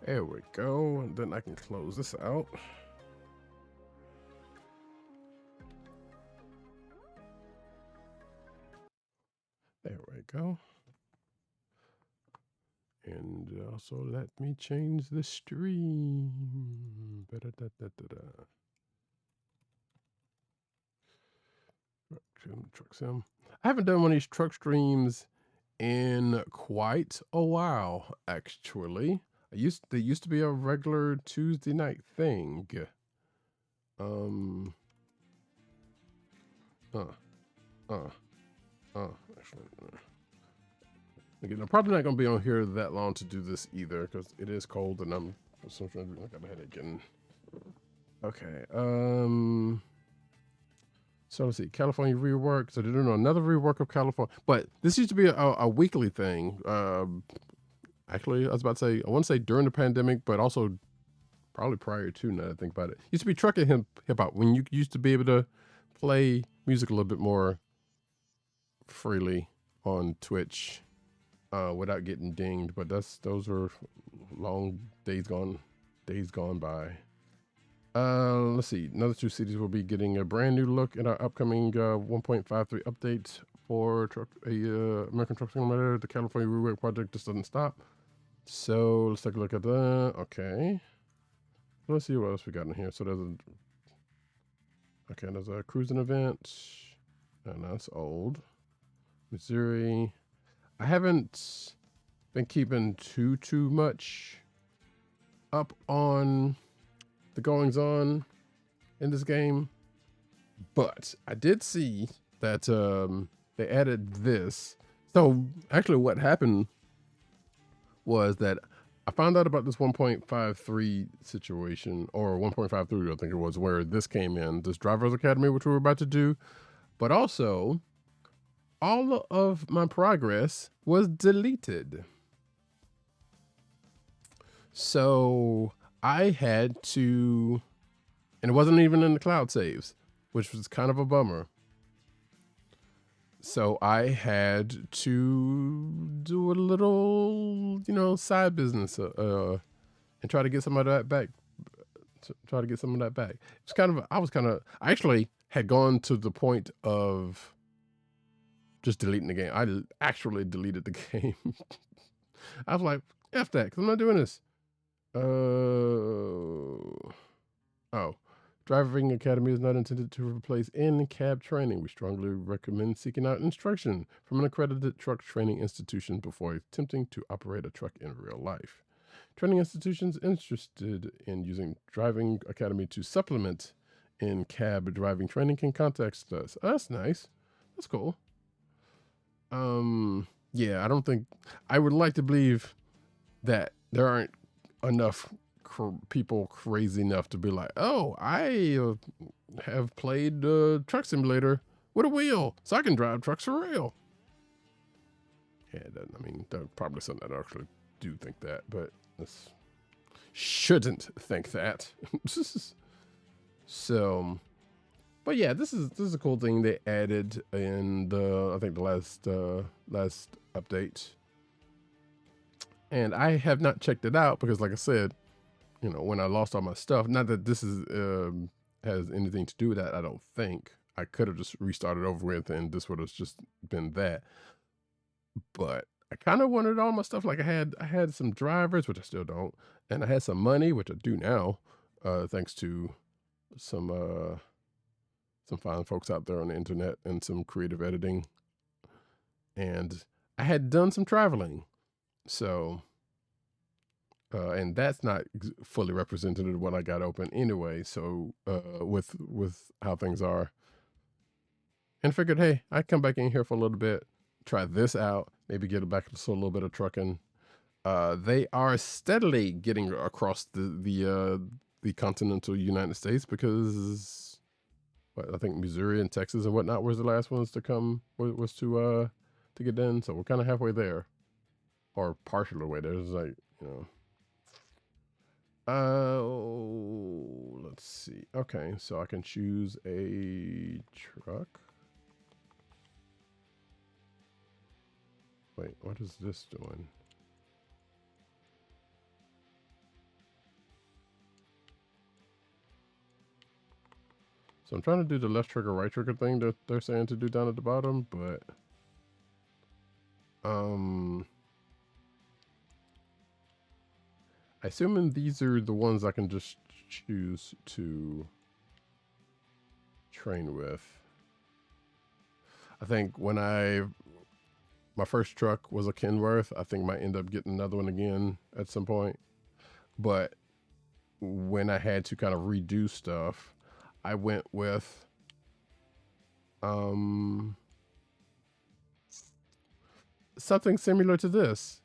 There we go. And then I can close this out. There we go. And also let me change the stream. Truck sim. I haven't done one of these truck streams in quite a while, actually. They used to be a regular Tuesday night thing. Actually, again, I'm probably not gonna be on here that long to do this either because it is cold and I got a headache and okay. So let's see, California rework. So they're doing another rework of California, but this used to be a weekly thing. Actually, I was about to say, I want to say during the pandemic, but also probably prior to. Now that I think about it, used to be trucking hip hop when you used to be able to play music a little bit more freely on Twitch without getting dinged. But those are long days gone by. Let's see. Another two cities will be getting a brand new look in our upcoming 1.53 update for American Truck Simulator. The California Rework project just doesn't stop. So let's take a look at that. Okay. Let's see what else we got in here. So there's a cruising event. And that's old. Missouri. I haven't been keeping too much up on the goings on in this game, but I did see that they added this. So actually what happened was that I found out about this 1.53 situation, or 1.53 I think it was, where this came in, this Driver's Academy, which we were about to do, but also all of my progress was deleted. So I had to, and it wasn't even in the cloud saves, which was kind of a bummer. So I had to do a little, side business and try to get some of that back. It's I actually had gone to the point of just deleting the game. I actually deleted the game. I was like, F that, because I'm not doing this. Driving Academy is not intended to replace in-cab training. We strongly recommend seeking out instruction from an accredited truck training institution before attempting to operate a truck in real life. Training institutions interested in using Driving Academy to supplement in-cab driving training can contact us. Oh, that's nice. That's cool. Yeah, I would like to believe that there aren't enough people crazy enough to be like, oh, I have played Truck Simulator with a wheel, so I can drive trucks for real. Yeah, there's probably some that actually do think that, but this shouldn't think that. So, but yeah, this is a cool thing they added in I think the last update. And I have not checked it out because, like I said, when I lost all my stuff, not that this is has anything to do with that, I don't think. I could have just restarted over with and this would have just been that. But I kind of wanted all my stuff. Like I had some drivers, which I still don't, and I had some money, which I do now, thanks to some fine folks out there on the internet and some creative editing. And I had done some traveling. So and that's not fully representative of what I got open anyway. So with how things are, and figured, hey, I come back in here for a little bit, try this out, maybe get back to a little bit of trucking. They are steadily getting across the continental United States because I think Missouri and Texas and whatnot was the last ones to come was to get done. So we're kind of halfway there, or partial way there. It's like let's see. Okay, so I can choose a truck. Wait, what is this doing? So I'm trying to do the left trigger, right trigger thing that they're saying to do down at the bottom, but assuming these are the ones I can just choose to train with. I think when my first truck was a Kenworth, I think I might end up getting another one again at some point. But when I had to kind of redo stuff, I went with something similar to this.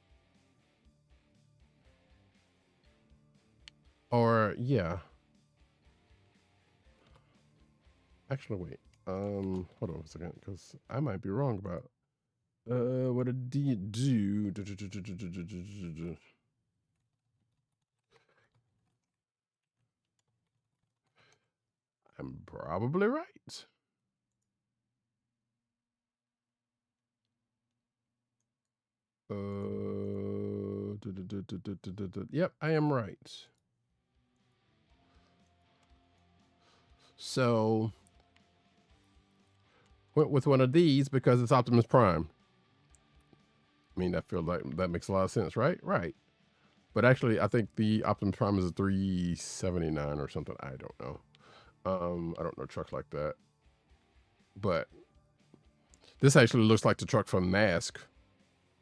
Or yeah. Actually, wait. Hold on a second, because I might be wrong about what did you do? I'm probably right. Yep, I am right. So went with one of these because it's Optimus Prime. I mean, I feel like that makes a lot of sense, right? Right. But actually, I think the Optimus Prime is a 379 or something. I don't know. I don't know trucks like that. But this actually looks like the truck from Mask,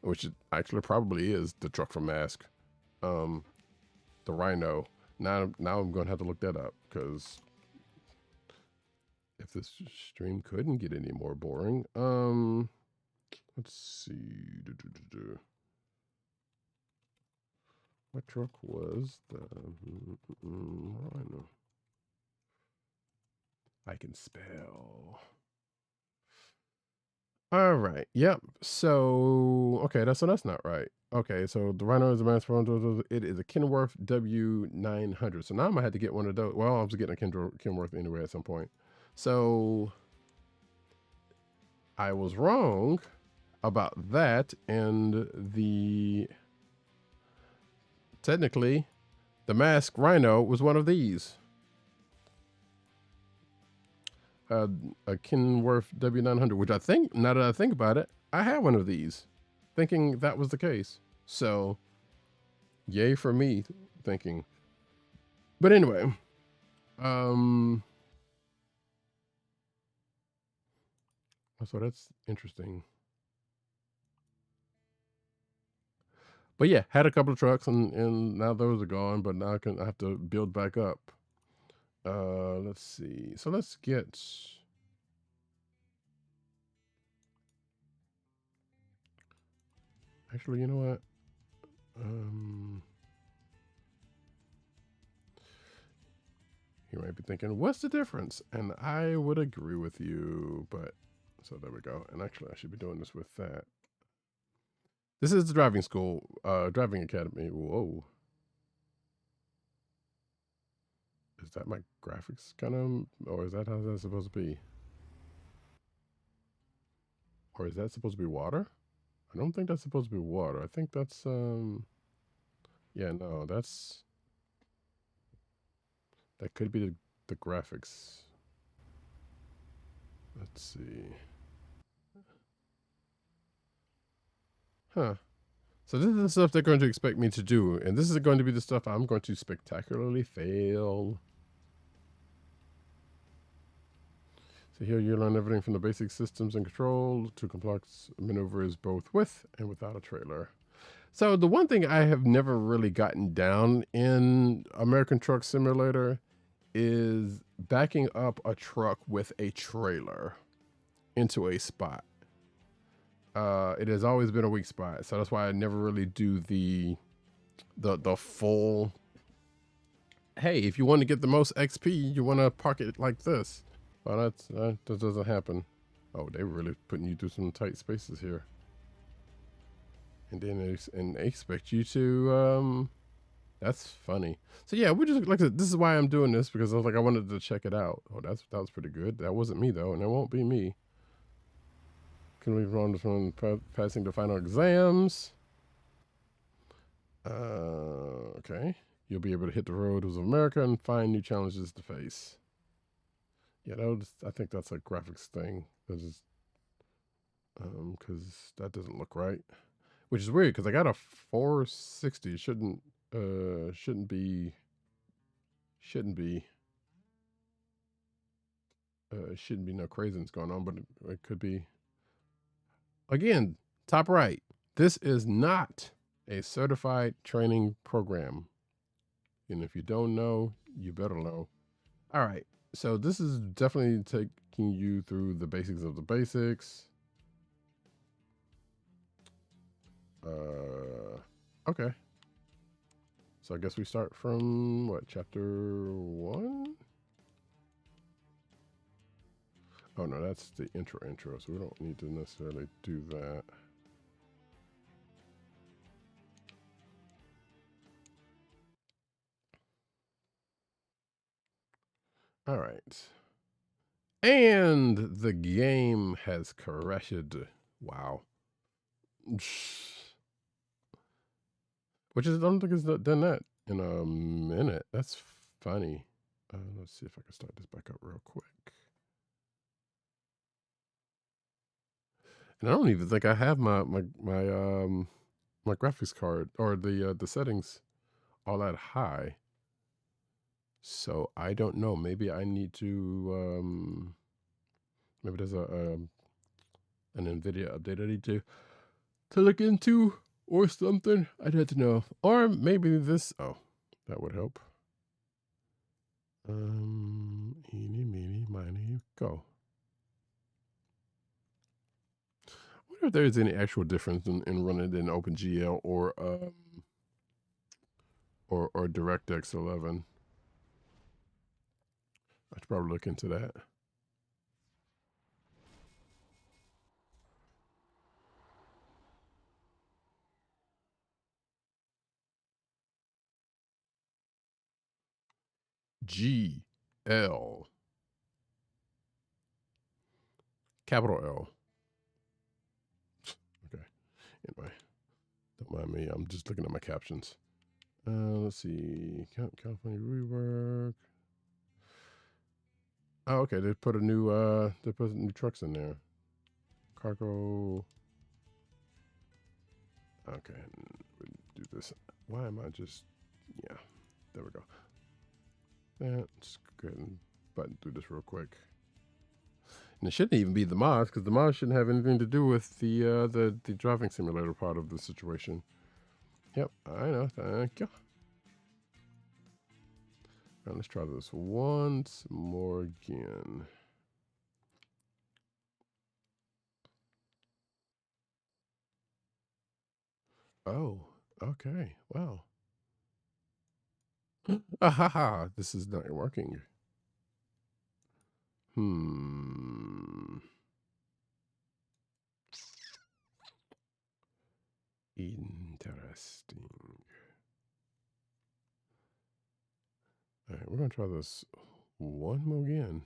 which it actually probably is the truck from Mask. The Rhino. Now I'm going to have to look that up, because if this stream couldn't get any more boring, let's see. What truck was the Rhino? I can spell. All right. Yep. So okay, that's not right. Okay, so the Rhino is a mass. It is a Kenworth W900. So now I'm gonna have to get one of those. Well, I was getting a Kenworth anyway at some point. So I was wrong about that, and technically the Mask Rhino was one of these. A Kenworth W900, which I think, now that I think about it, I had one of these, thinking that was the case. So, yay for me thinking. But anyway, so that's interesting. But yeah, had a couple of trucks, and now those are gone. But now I have to build back up. Let's see. So let's get. Actually, you know what? You might be thinking, what's the difference? And I would agree with you, but so there we go. And actually, I should be doing this with that. This is the driving school, driving academy. Whoa. Is that my graphics kind of, or is that how that's supposed to be? Or is that supposed to be water? I don't think that's supposed to be water. I think that's, yeah, no, that could be the graphics. Let's see. Huh. So this is the stuff they're going to expect me to do, and this is going to be the stuff I'm going to spectacularly fail. So here you learn everything from the basic systems and control to complex maneuvers both with and without a trailer. So the one thing I have never really gotten down in American Truck Simulator is backing up a truck with a trailer into a spot. It has always been a weak spot, so that's why I never really do the full. Hey, if you want to get the most XP, you want to park it like this. Well, that doesn't happen. Oh, they were really putting you through some tight spaces here. And then they expect you to, that's funny. So yeah, we just, like I said, this is why I'm doing this, because I was like, I wanted to check it out. Oh, that was pretty good. That wasn't me though, and it won't be me. Can we run from passing the final exams? Okay. You'll be able to hit the roads of America and find new challenges to face. Yeah, that was, I think that's a graphics thing. Because that doesn't look right. Which is weird because I got a 460. Shouldn't be shouldn't be no craziness going on, but it could be. Again, top right. This is not a certified training program. And if you don't know, you better know. All right. So this is definitely taking you through the basics of the basics. Okay. So I guess we start from what, chapter 1? Oh no, that's the intro, so we don't need to necessarily do that. All right. And the game has crashed. Wow. Which is, I don't think it's done that in a minute. That's funny. Let's see if I can start this back up real quick. And I don't even think I have my graphics card or the settings all that high. So I don't know. Maybe I need to maybe there's an NVIDIA update I need to look into or something. I'd have to know. Or maybe this. Oh, that would help. Eeny, meeny, miny, go. I wonder if there's any actual difference in running in OpenGL or DirectX 11. I should probably look into that. GL. Capital L. Okay. Anyway, don't mind me. I'm just looking at my captions. Let's see. California rework. Oh, okay. They put new trucks in there. Cargo. Okay. Do this. Why am I just? Yeah. There we go. Let's go ahead and button through this real quick. And it shouldn't even be the mods because the mods shouldn't have anything to do with the driving simulator part of the situation. Yep, I know. Thank you. Now let's try this once more again. Oh, okay. Wow. Ahaha, this is not working. Interesting. All right, we're going to try this one more again.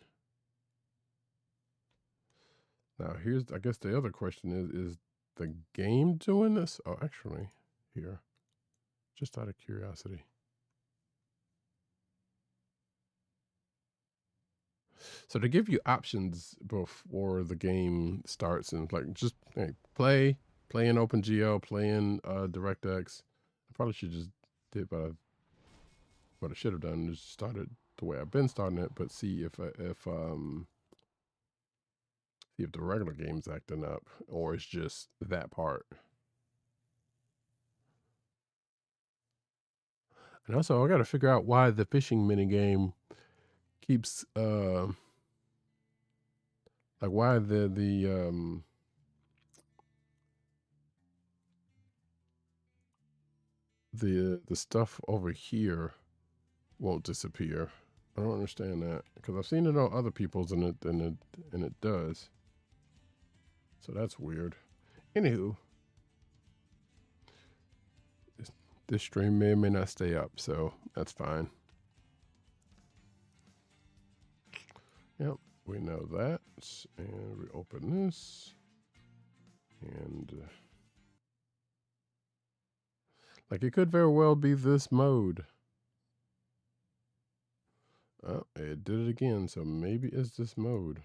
Now, here's, I guess the other question is the game doing this? Oh, actually, here, just out of curiosity. So they give you options before the game starts, and like just hey, play in OpenGL, play in DirectX. I probably should just did what I should have done is started the way I've been starting it, but see if the regular game's acting up or it's just that part. And also, I got to figure out why the fishing mini game keeps like why the stuff over here won't disappear. I don't understand that because I've seen it on other people's and it does. So that's weird. Anywho, this stream may or may not stay up, so that's fine. Yep, we know that. And we open this. And like it could very well be this mode. Oh, it did it again. So maybe it's this mode.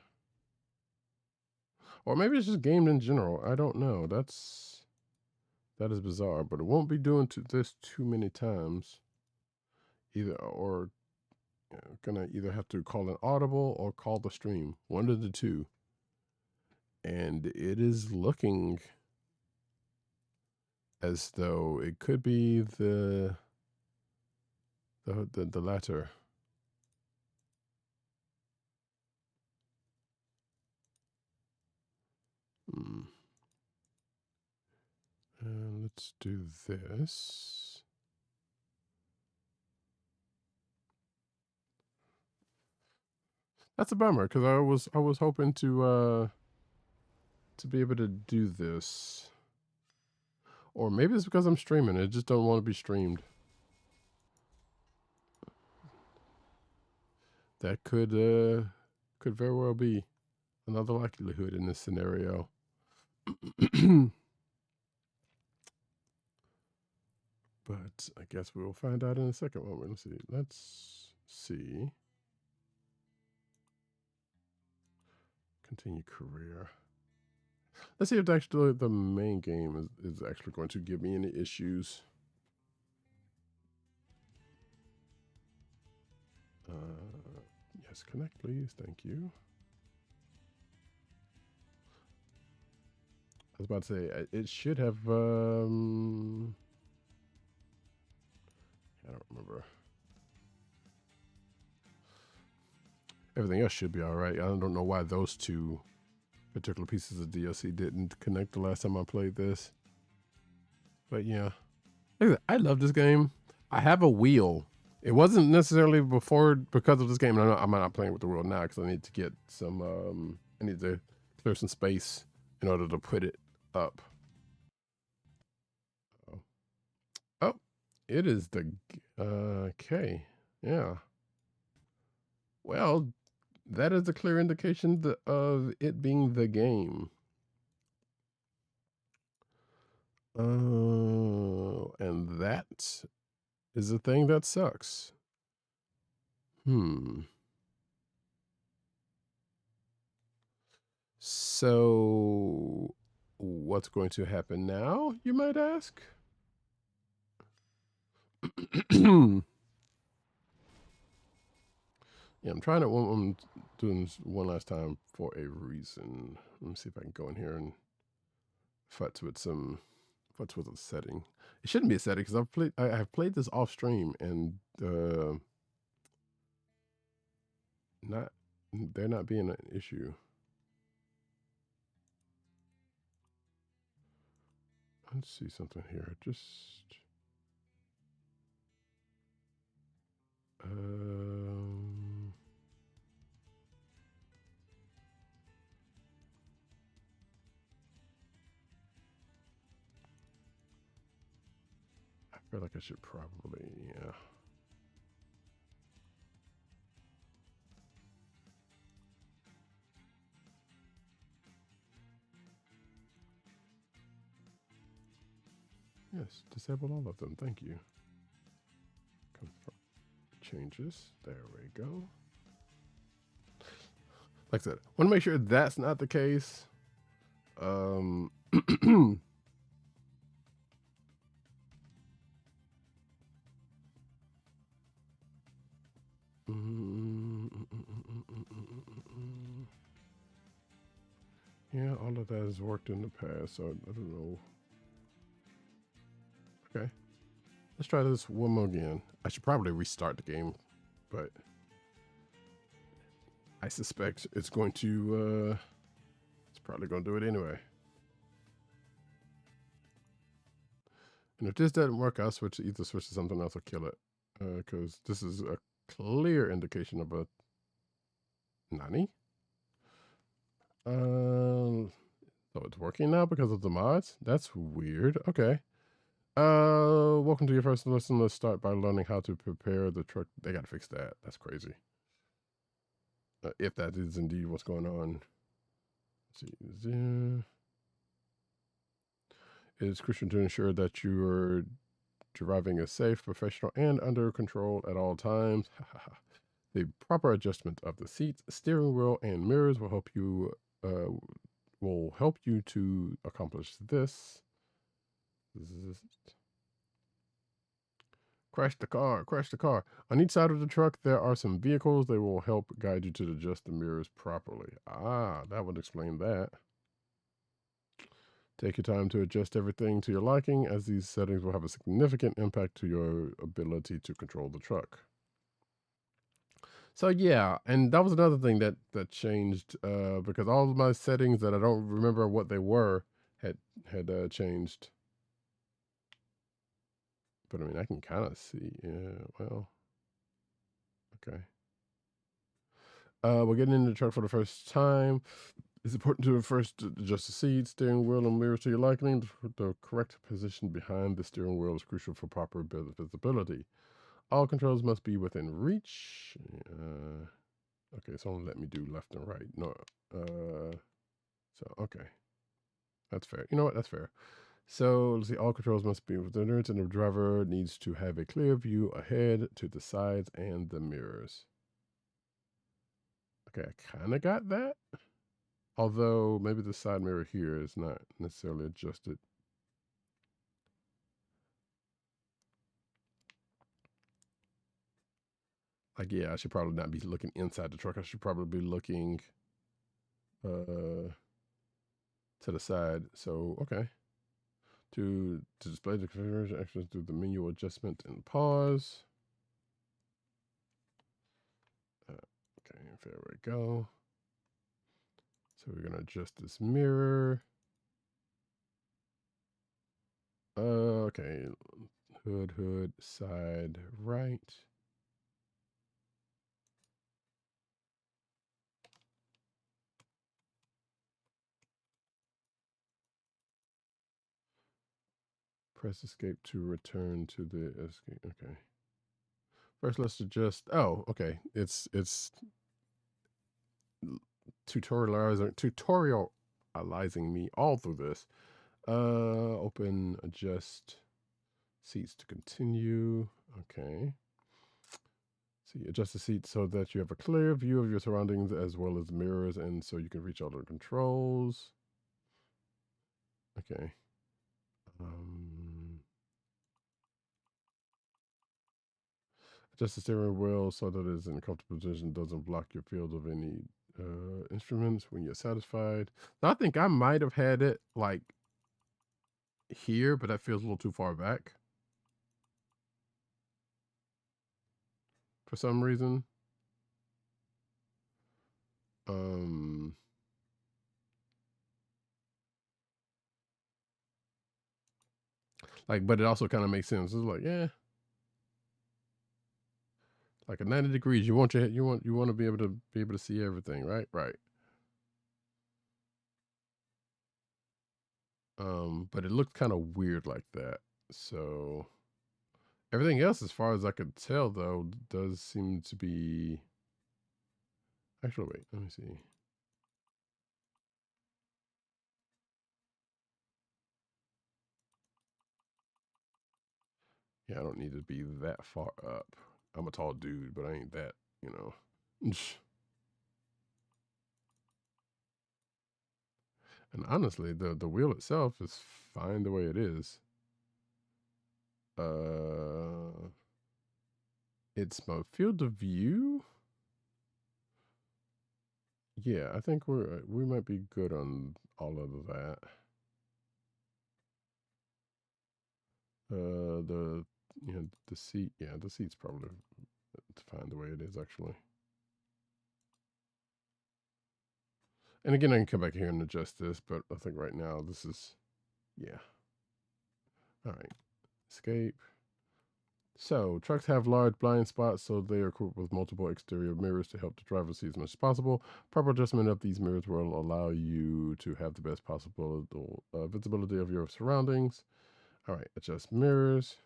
Or maybe it's just gamed in general. I don't know. That is bizarre, but it won't be doing this too many times. Gonna either have to call an audible or call the stream. One of the two. And it is looking as though it could be the latter. Let's do this. That's a bummer because I was hoping to be able to do this. Or maybe it's because I'm streaming. I just don't want to be streamed. That could very well be another likelihood in this scenario. But I guess we will find out in a second moment. Let's see. Continue career. Let's see if actually the main game is actually going to give me any issues. Yes, connect, please. Thank you. I was about to say, it should have, I don't remember. Everything else should be all right. I don't know why those two particular pieces of DLC didn't connect the last time I played this. But yeah, I love this game. I have a wheel. It wasn't necessarily because of this game. I'm not playing with the wheel now because I need to get some, I need to clear some space in order to put it up. Oh, it is the, okay. Yeah. Well, that is a clear indication of it being the game. And that is a thing that sucks. So, what's going to happen now, you might ask? Yeah, I'm trying to, I'm doing this one last time for a reason. Let me see if I can go in here and futz with a setting. It shouldn't be a setting because I've played this off stream and they're not being an issue. Let's see something here. Just I feel like I should probably, yeah. Yes, disable all of them. Thank you. Confirm changes. There we go. Like I said, I want to make sure that's not the case. Yeah, all of that has worked in the past, so I don't know. Okay. Let's try this one more again. I should probably restart the game, but I suspect it's going to, it's probably going to do it anyway. And if this doesn't work, I'll either switch to something else or kill it. Because this is a clear indication of a Nani. So it's working now because of the mods? That's weird. Okay. Welcome to your first lesson. Let's start by learning how to prepare the truck. They gotta fix that. That's crazy. If that is indeed what's going on. Let's see. It is crucial to ensure that you are driving is safe, professional, and under control at all times. The proper adjustment of the seats, steering wheel, and mirrors will help you to accomplish this. Crash the car, crash the car. On each side of the truck, there are some vehicles. They will help guide you to adjust the mirrors properly. Ah, that would explain that. Take your time to adjust everything to your liking, as these settings will have a significant impact to your ability to control the truck. So yeah, and that was another thing that changed, because all of my settings that I don't remember what they were had changed. But I mean, I can kind of see. Yeah, well, okay. We're getting into the truck for the first time. It's important to first adjust the seat, steering wheel, and mirrors to your liking. The correct position behind the steering wheel is crucial for proper visibility. All controls must be within reach. Okay, it's only let me do left and right. No, so okay, that's fair. You know what? That's fair. So let's see. All controls must be within reach, and the driver needs to have a clear view ahead, to the sides, and the mirrors. Okay, I kind of got that. Although maybe the side mirror here is not necessarily adjusted. Like, yeah, I should probably not be looking inside the truck. I should probably be looking to the side. So, okay. To display the configuration actions, do the menu adjustment and pause. Okay, there we go. So we're gonna adjust this mirror. Okay, hood, side, right. Press escape to return to the escape. Okay. First, let's adjust. Oh, okay. It's tutorializing me all through this. Open, adjust seats to continue. Okay. See, adjust the seat so that you have a clear view of your surroundings as well as mirrors, and so you can reach all the controls. Okay. Adjust the steering wheel so that it's in a comfortable position, doesn't block your field of any instruments when you're satisfied. Now, I think I might have had it like here, but that feels a little too far back for some reason. Like, but it also kind of makes sense. It's like, yeah, like at 90 degrees, you want to be able to see everything, right? Right. But it looked kind of weird like that. So everything else, as far as I could tell, though, does seem to be. Actually, wait. Let me see. Yeah, I don't need to be that far up. I'm a tall dude, but I ain't that, you know. And honestly, the wheel itself is fine the way it is. It's my field of view. Yeah, I think we might be good on all of that. The the seat, yeah, the seat's probably fine the way it is actually. And again, I can come back here and adjust this, but I think right now this is, yeah. All right, escape. So, trucks have large blind spots, so they are equipped with multiple exterior mirrors to help the driver see as much as possible. Proper adjustment of these mirrors will allow you to have the best possible visibility of your surroundings. All right, adjust mirrors.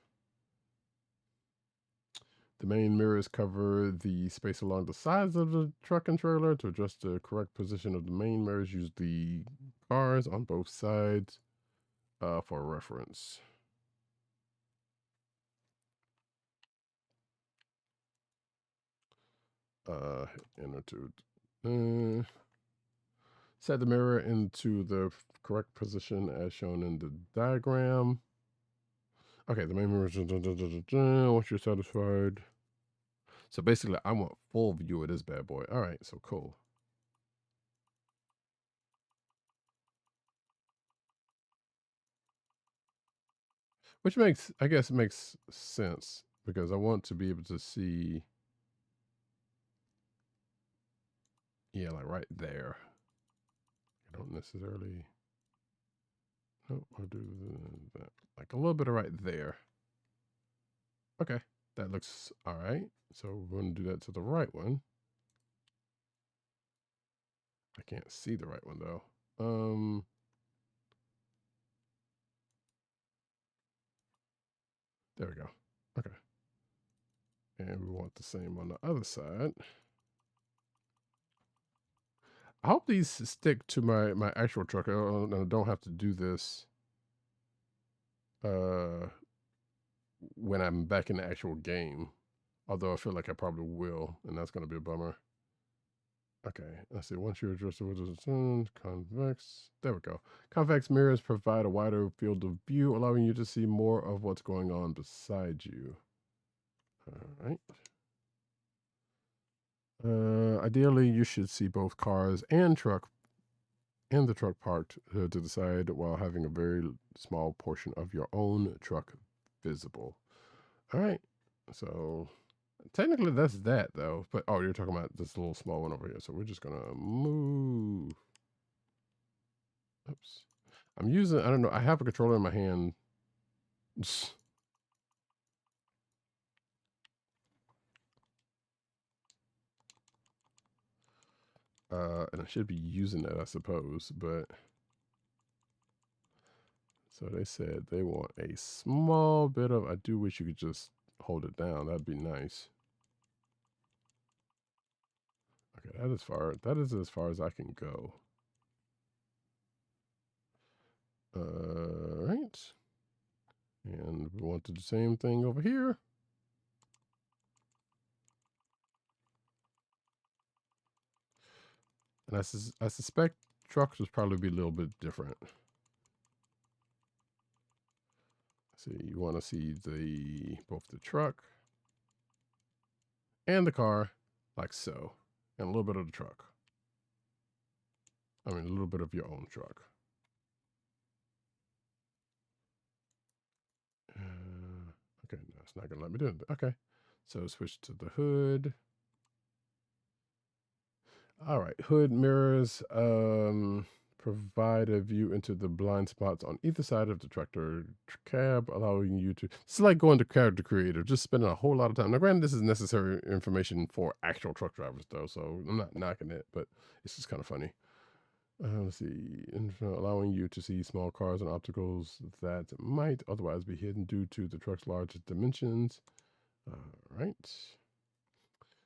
The main mirrors cover the space along the sides of the truck and trailer. To adjust the correct position of the main mirrors, use the cars on both sides for reference. enter to set the mirror into the correct position as shown in the diagram. Okay, the main mirror once you're satisfied. So basically I want full view of this bad boy. All right, so cool. Which makes, I guess it makes sense because I want to be able to see, yeah, like right there. I don't necessarily, no, I'll do that. Like a little bit of right there. Okay, that looks all right. So we're going to do that to the right one. I can't see the right one though. There we go. Okay. And we want the same on the other side. I hope these stick to my actual truck. I don't have to do this when I'm back in the actual game. Although I feel like I probably will, and that's going to be a bummer. Okay, let's see. Once you address the convex, there we go. Convex mirrors provide a wider field of view, allowing you to see more of what's going on beside you. All right. Ideally, you should see both cars and the truck parked to the side while having a very small portion of your own truck visible. All right. So technically that's that though. But oh, you're talking about this little small one over here. So we're just gonna move. Oops. I'm using, I don't know, I have a controller in my hand. And I should be using it, I suppose, but so they said they want a small bit of, I do wish you could just hold it down. That'd be nice. Okay, that is as far as I can go. Right. And we want to do the same thing over here. And I suspect trucks would probably be a little bit different. See, you want to see both the truck and the car, like so, and a little bit of the truck. I mean, a little bit of your own truck. Okay, no, it's not gonna let me do it. Okay, so switch to the hood. All right, hood mirrors provide a view into the blind spots on either side of the tractor cab, allowing you to. It's like going to Character Creator, just spending a whole lot of time. Now, granted, this is necessary information for actual truck drivers, though, so I'm not knocking it, but it's just kind of funny. Let's see, allowing you to see small cars and obstacles that might otherwise be hidden due to the truck's large dimensions. All right.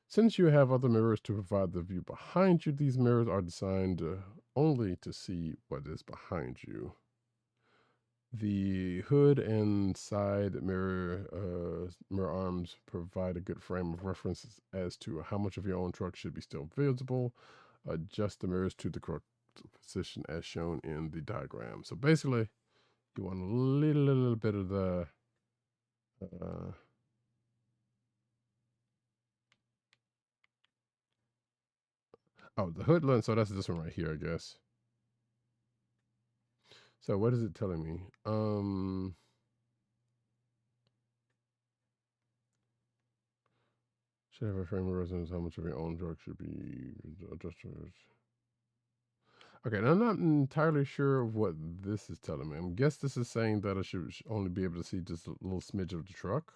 Since you have other mirrors to provide the view behind you, these mirrors are designed only to see what is behind you. The hood and side mirror arms provide a good frame of reference as to how much of your own truck should be still visible. Adjust the mirrors to the correct position as shown in the diagram. So basically, you want a little bit of the oh, the hood lens. So that's this one right here, I guess. So what is it telling me? Should have a frame of reference how much of your own drug should be adjusted. Okay, now I'm not entirely sure of what this is telling me. I guess this is saying that I should only be able to see just a little smidge of the truck.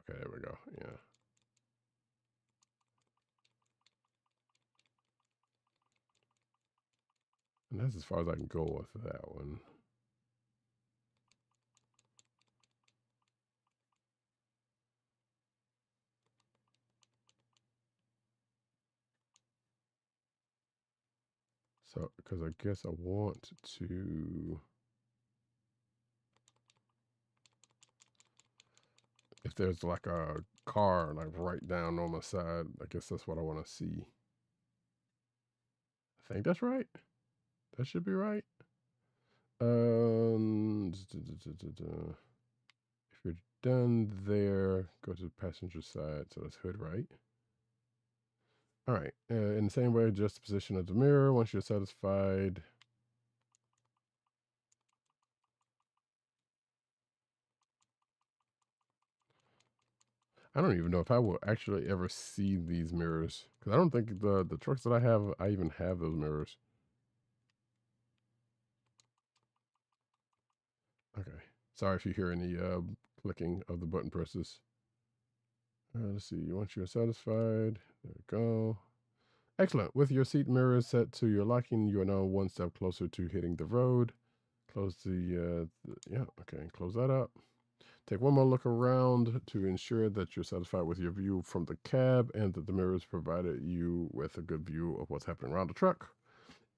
Okay, there we go. Yeah. And that's as far as I can go with that one. So, because I guess I want to, if there's like a car like right down on my side, I guess that's what I want to see. I think that's right. That should be right. If you're done there, go to the passenger side. So that's hood right. All right. In the same way, adjust the position of the mirror once you're satisfied. I don't even know if I will actually ever see these mirrors because I don't think the trucks that I have, I even have those mirrors. Okay. Sorry if you hear any clicking of the button presses. Let's see. Once you're satisfied, there we go. Excellent. With your seat mirrors set to your locking, you are now one step closer to hitting the road. Close yeah, okay, close that up. Take one more look around to ensure that you're satisfied with your view from the cab and that the mirrors provided you with a good view of what's happening around the truck.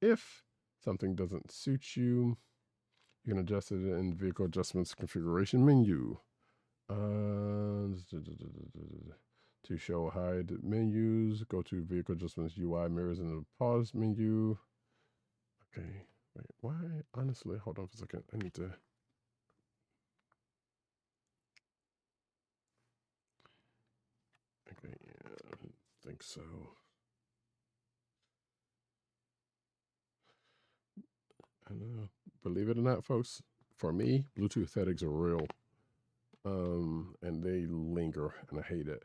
If something doesn't suit you, you can adjust it in the vehicle adjustments configuration menu. To show hide menus, go to vehicle adjustments UI mirrors in the pause menu. Okay, wait, why? Honestly, hold on for a second. I need to. Okay, yeah, I think so. I know. Believe it or not, folks, for me, Bluetooth headaches are real. And they linger, and I hate it.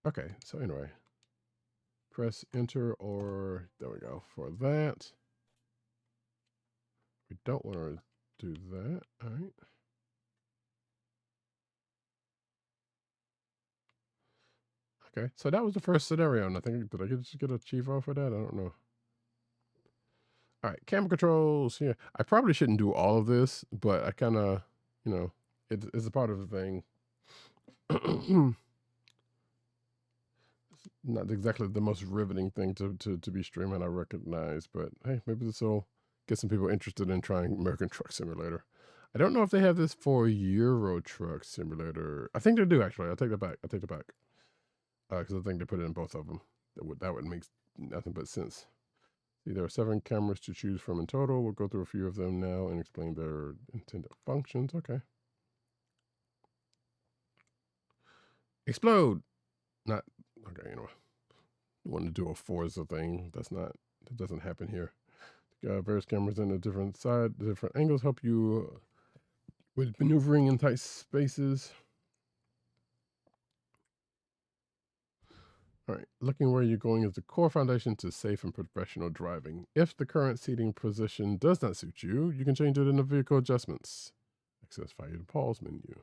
Okay, so anyway, press enter or there we go for that. We don't want to do that. All right. Okay, so that was the first scenario, and I think did I just get a chief off for that? I don't know. All right, camera controls. Yeah, I probably shouldn't do all of this, but I kind of, you know, it's a part of the thing. Not exactly the most riveting thing to be streaming, I recognize, but hey, maybe this will get some people interested in trying American Truck Simulator. I don't know if they have this for Euro Truck Simulator. I think they do actually. I take that back. I take it back because I think they put it in both of them. That would make nothing but sense. See, there are 7 cameras to choose from in total. We'll go through a few of them now and explain their intended functions. Okay. Explode. Not okay. You want to do a Forza thing? That doesn't happen here. Various cameras in a different side, different angles help you with maneuvering in tight spaces. All right, looking where you're going is the core foundation to safe and professional driving. If the current seating position does not suit you, you can change it in the vehicle adjustments. Access via the pause menu.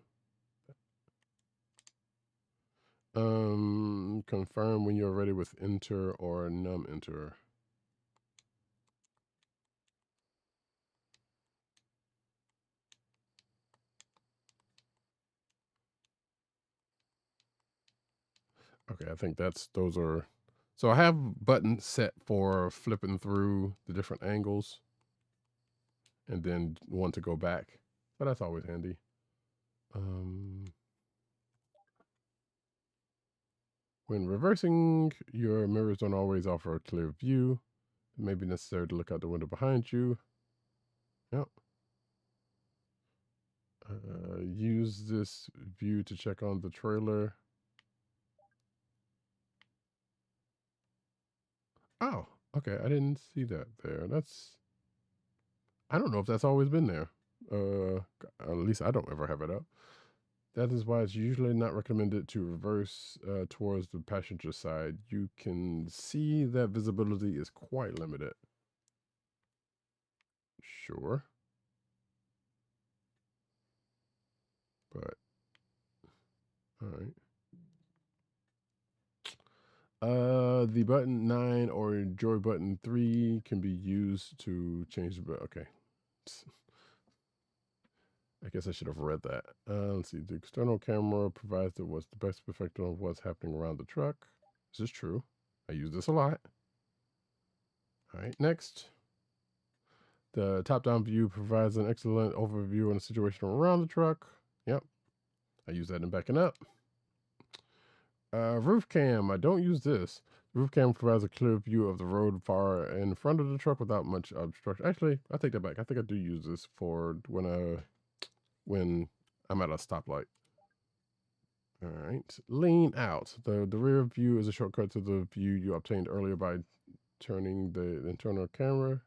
Confirm when you're ready with enter or num enter. Okay, I think those are. So I have buttons set for flipping through the different angles, and then one to go back. But that's always handy. When reversing, your mirrors don't always offer a clear view. It may be necessary to look out the window behind you. Yep. Use this view to check on the trailer. Oh, okay. I didn't see that there. I don't know if that's always been there. At least I don't ever have it up. That is why it's usually not recommended to reverse towards the passenger side. You can see that visibility is quite limited. Sure. But, all right. The button 9 or joy button 3 can be used to change the button. Okay. I guess I should have read that. Let's see. The external camera provides the what's the best perspective of what's happening around the truck. This is true. I use this a lot. All right, next. The top-down view provides an excellent overview on the situation around the truck. Yep, I use that in backing up. Roof cam, I don't use this. Roof cam provides a clear view of the road far in front of the truck without much obstruction. Actually, I take that back. I think I do use this for when I'm at a stoplight. All right, lean out. The rear view is a shortcut to the view you obtained earlier by turning the internal camera.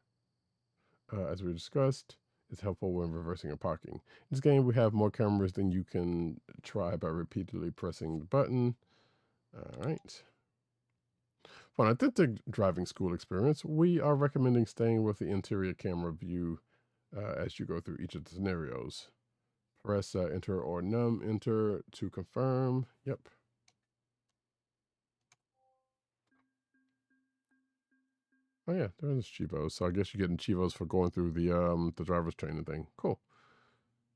As we discussed, it's helpful when reversing and parking. In this game, we have more cameras than you can try by repeatedly pressing the button. All right. For an authentic driving school experience, we are recommending staying with the interior camera view as you go through each of the scenarios. Press enter or num enter to confirm. Yep. Oh yeah, there's Chivos. So I guess you're getting Chivos for going through the driver's training thing. Cool.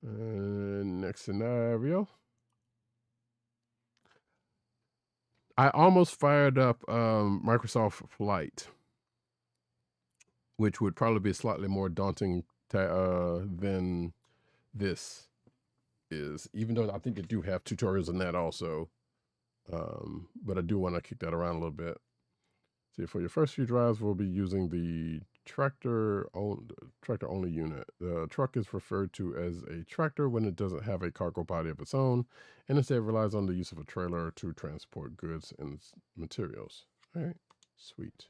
Next scenario. I almost fired up Microsoft Flight, which would probably be slightly more daunting than this is, even though I think they do have tutorials in that also. But I do want to kick that around a little bit. See, for your first few drives, we'll be using the tractor only unit. The truck is referred to as a tractor when it doesn't have a cargo body of its own, and instead relies on the use of a trailer to transport goods and materials. All right, sweet.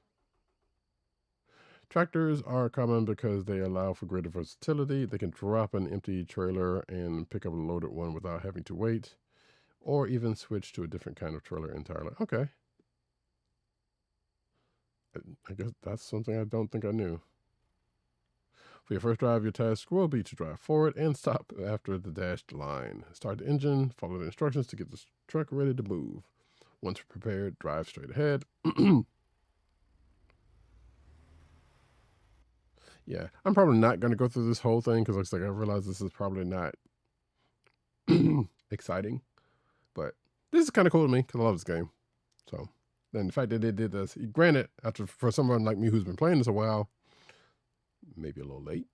Tractors are common because they allow for greater versatility. They can drop an empty trailer and pick up a loaded one without having to wait, or even switch to a different kind of trailer entirely. Okay. I guess that's something I don't think I knew. For your first drive, your task will be to drive forward and stop after the dashed line. Start the engine, follow the instructions to get the truck ready to move. Once prepared, drive straight ahead. Yeah, I'm probably not going to go through this whole thing because looks like I realize this is probably not exciting. But this is kind of cool to me because I love this game. So, and the fact that they did this, granted, for someone like me who's been playing this a while, maybe a little late.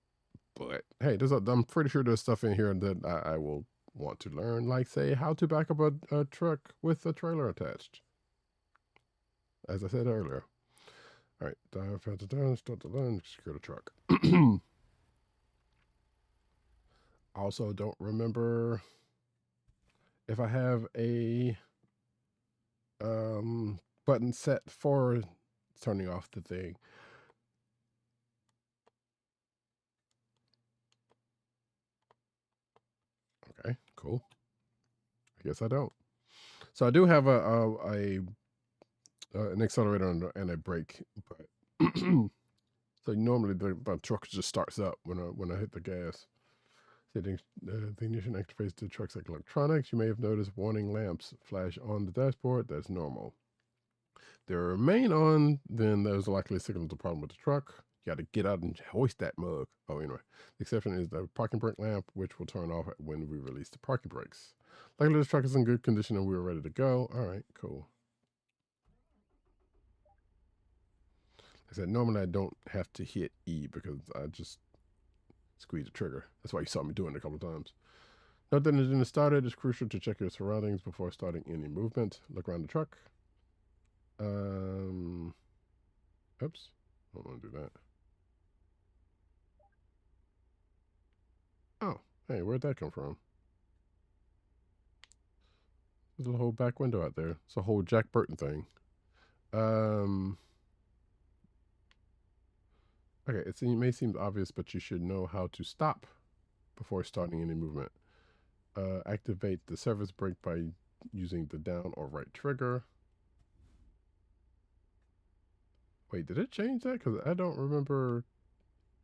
But hey, I'm pretty sure there's stuff in here that I will want to learn, like say how to back up a truck with a trailer attached. As I said earlier. All right, dive fast down, start the line, secure the truck. Also, don't remember if I have a button set for turning off the thing. Okay, cool. I guess I don't. So I do have an accelerator and a brake, but so normally the truck just starts up when I hit the gas. The ignition activates the truck's electronics. You may have noticed warning lamps flash on the dashboard. That's normal. If they remain on, then there's likely a signal to problem with the truck. You got to get out and hoist that mug. Oh, anyway. The exception is the parking brake lamp, which will turn off when we release the parking brakes. Luckily, this truck is in good condition and we're ready to go. All right, cool. Like I said, normally I don't have to hit E because I just squeeze the trigger. That's why you saw me doing it a couple of times. Note that the engine is started. It's crucial to check your surroundings before starting any movement. Look around the truck. Oops. I don't want to do that. Oh, hey, where'd that come from? There's a whole back window out there. It's a whole Jack Burton thing. Okay, it may seem obvious, but you should know how to stop before starting any movement. Activate the service brake by using the down or right trigger. Wait, did it change that? Because I don't remember.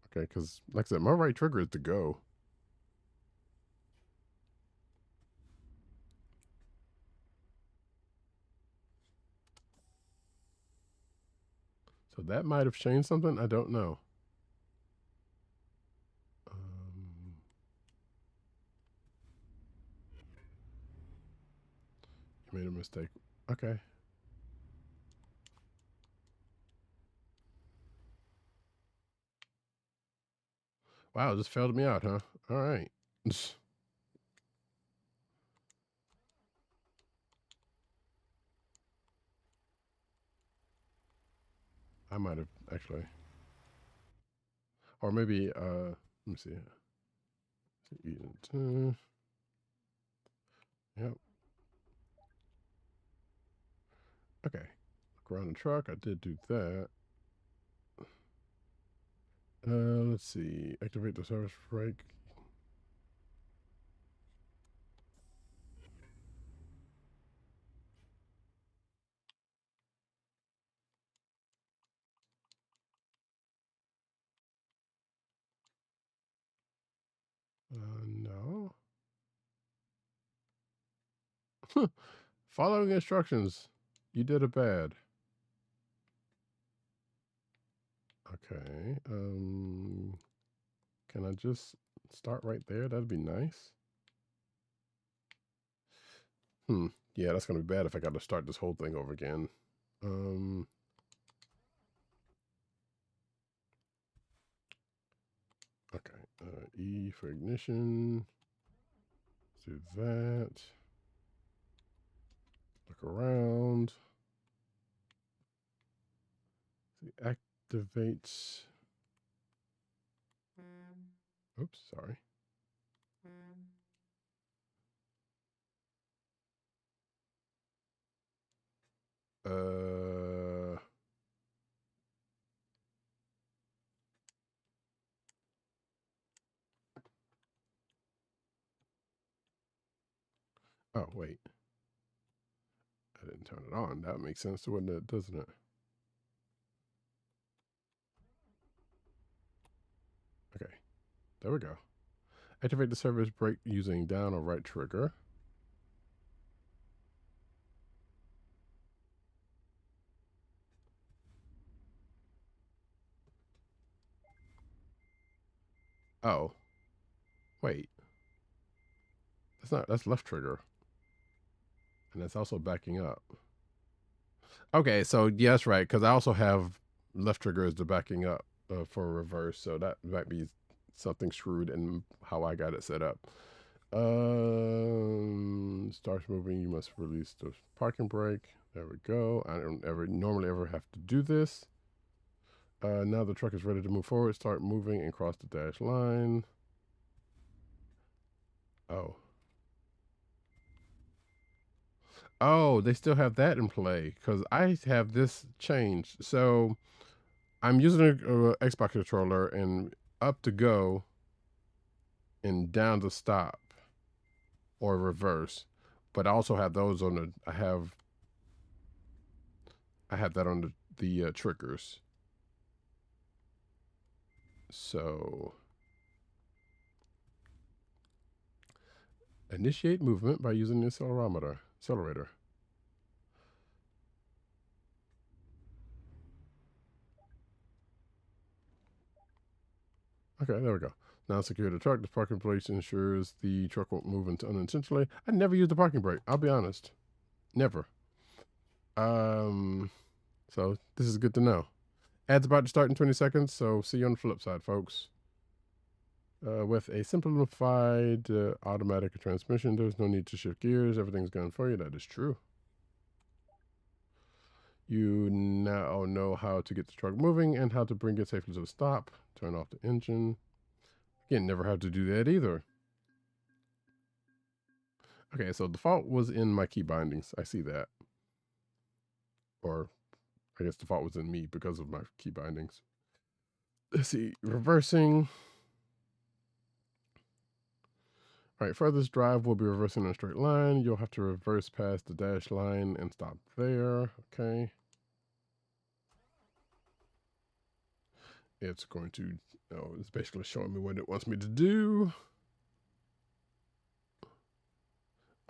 Okay, because like I said, my right trigger is to go. So that might have changed something. I don't know. You made a mistake. Okay. Wow, it just failed me out, huh? All right. I might have actually. Or maybe, let me see. Yep. Okay. Look around the truck. I did do that. Let's see. Activate the service brake. No. Following instructions. You did it bad. Okay. Can I just start right there? That'd be nice. Yeah, that's gonna be bad if I got to start this whole thing over again. Okay. E for ignition. Let's do that. Look around. See, activates. Oops, sorry. Oh, wait. I didn't turn it on. That makes sense, wouldn't it? Doesn't it? Okay. There we go. Activate the service brake using down or right trigger. Oh. Wait. That's left trigger. And that's also backing up. Okay, so yes, right, because I also have left trigger as the backing up for reverse, so that might be something screwed in how I got it set up. Starts moving, you must release the parking brake. There we go. I don't normally ever have to do this. Now the truck is ready to move forward. Start moving and cross the dash line. Oh. Oh, they still have that in play because I have this changed. So I'm using a Xbox controller and up to go and down to stop or reverse. But I also have those on the. I have that on the triggers. So initiate movement by using the accelerator. Okay, there we go. Now secure the truck. The parking place ensures the truck won't move unintentionally. I never use the parking brake. I'll be honest, never. So this is good to know. Ad's about to start in 20 seconds, so see you on the flip side, folks. With a simplified automatic transmission, there's no need to shift gears. Everything's going for you. That is true. You now know how to get the truck moving and how to bring it safely to the stop. Turn off the engine. Again, never have to do that either. Okay, so default was in my key bindings. I see that. Or I guess default was in me because of my key bindings. Let's see, reversing. All right, furthest drive will be reversing in a straight line. You'll have to reverse past the dash line and stop there. Okay. It's going to, it's basically showing me what it wants me to do.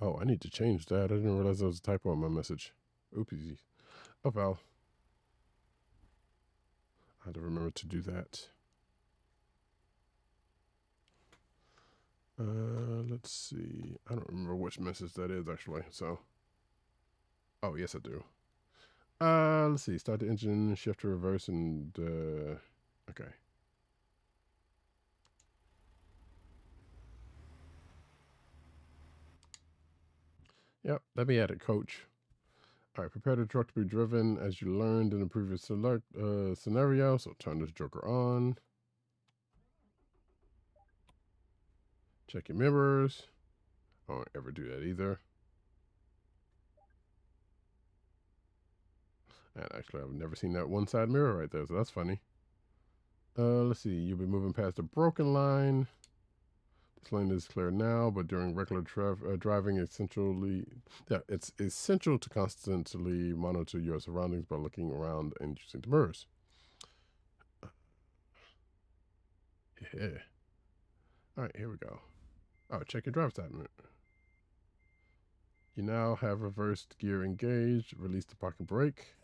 Oh, I need to change that. I didn't realize there was a typo in my message. Oopsies. Oh, well. I had to remember to do that. Let's see. I don't remember which message that is, actually, so. Oh, yes, I do. Let's see. Start the engine, shift to reverse, and okay. Yep, let me add it, coach. All right, prepare the truck to be driven as you learned in the previous scenario. So turn this joker on. Check your mirrors. I won't ever do that either. And actually, I've never seen that one side mirror right there, so that's funny. Let's see. You'll be moving past a broken line. This lane is clear now, but during regular driving, it's essential to constantly monitor your surroundings by looking around and using the mirrors. Yeah. All right, here we go. Oh, check your driver's side mirror. You now have reversed gear engaged. Release the parking brake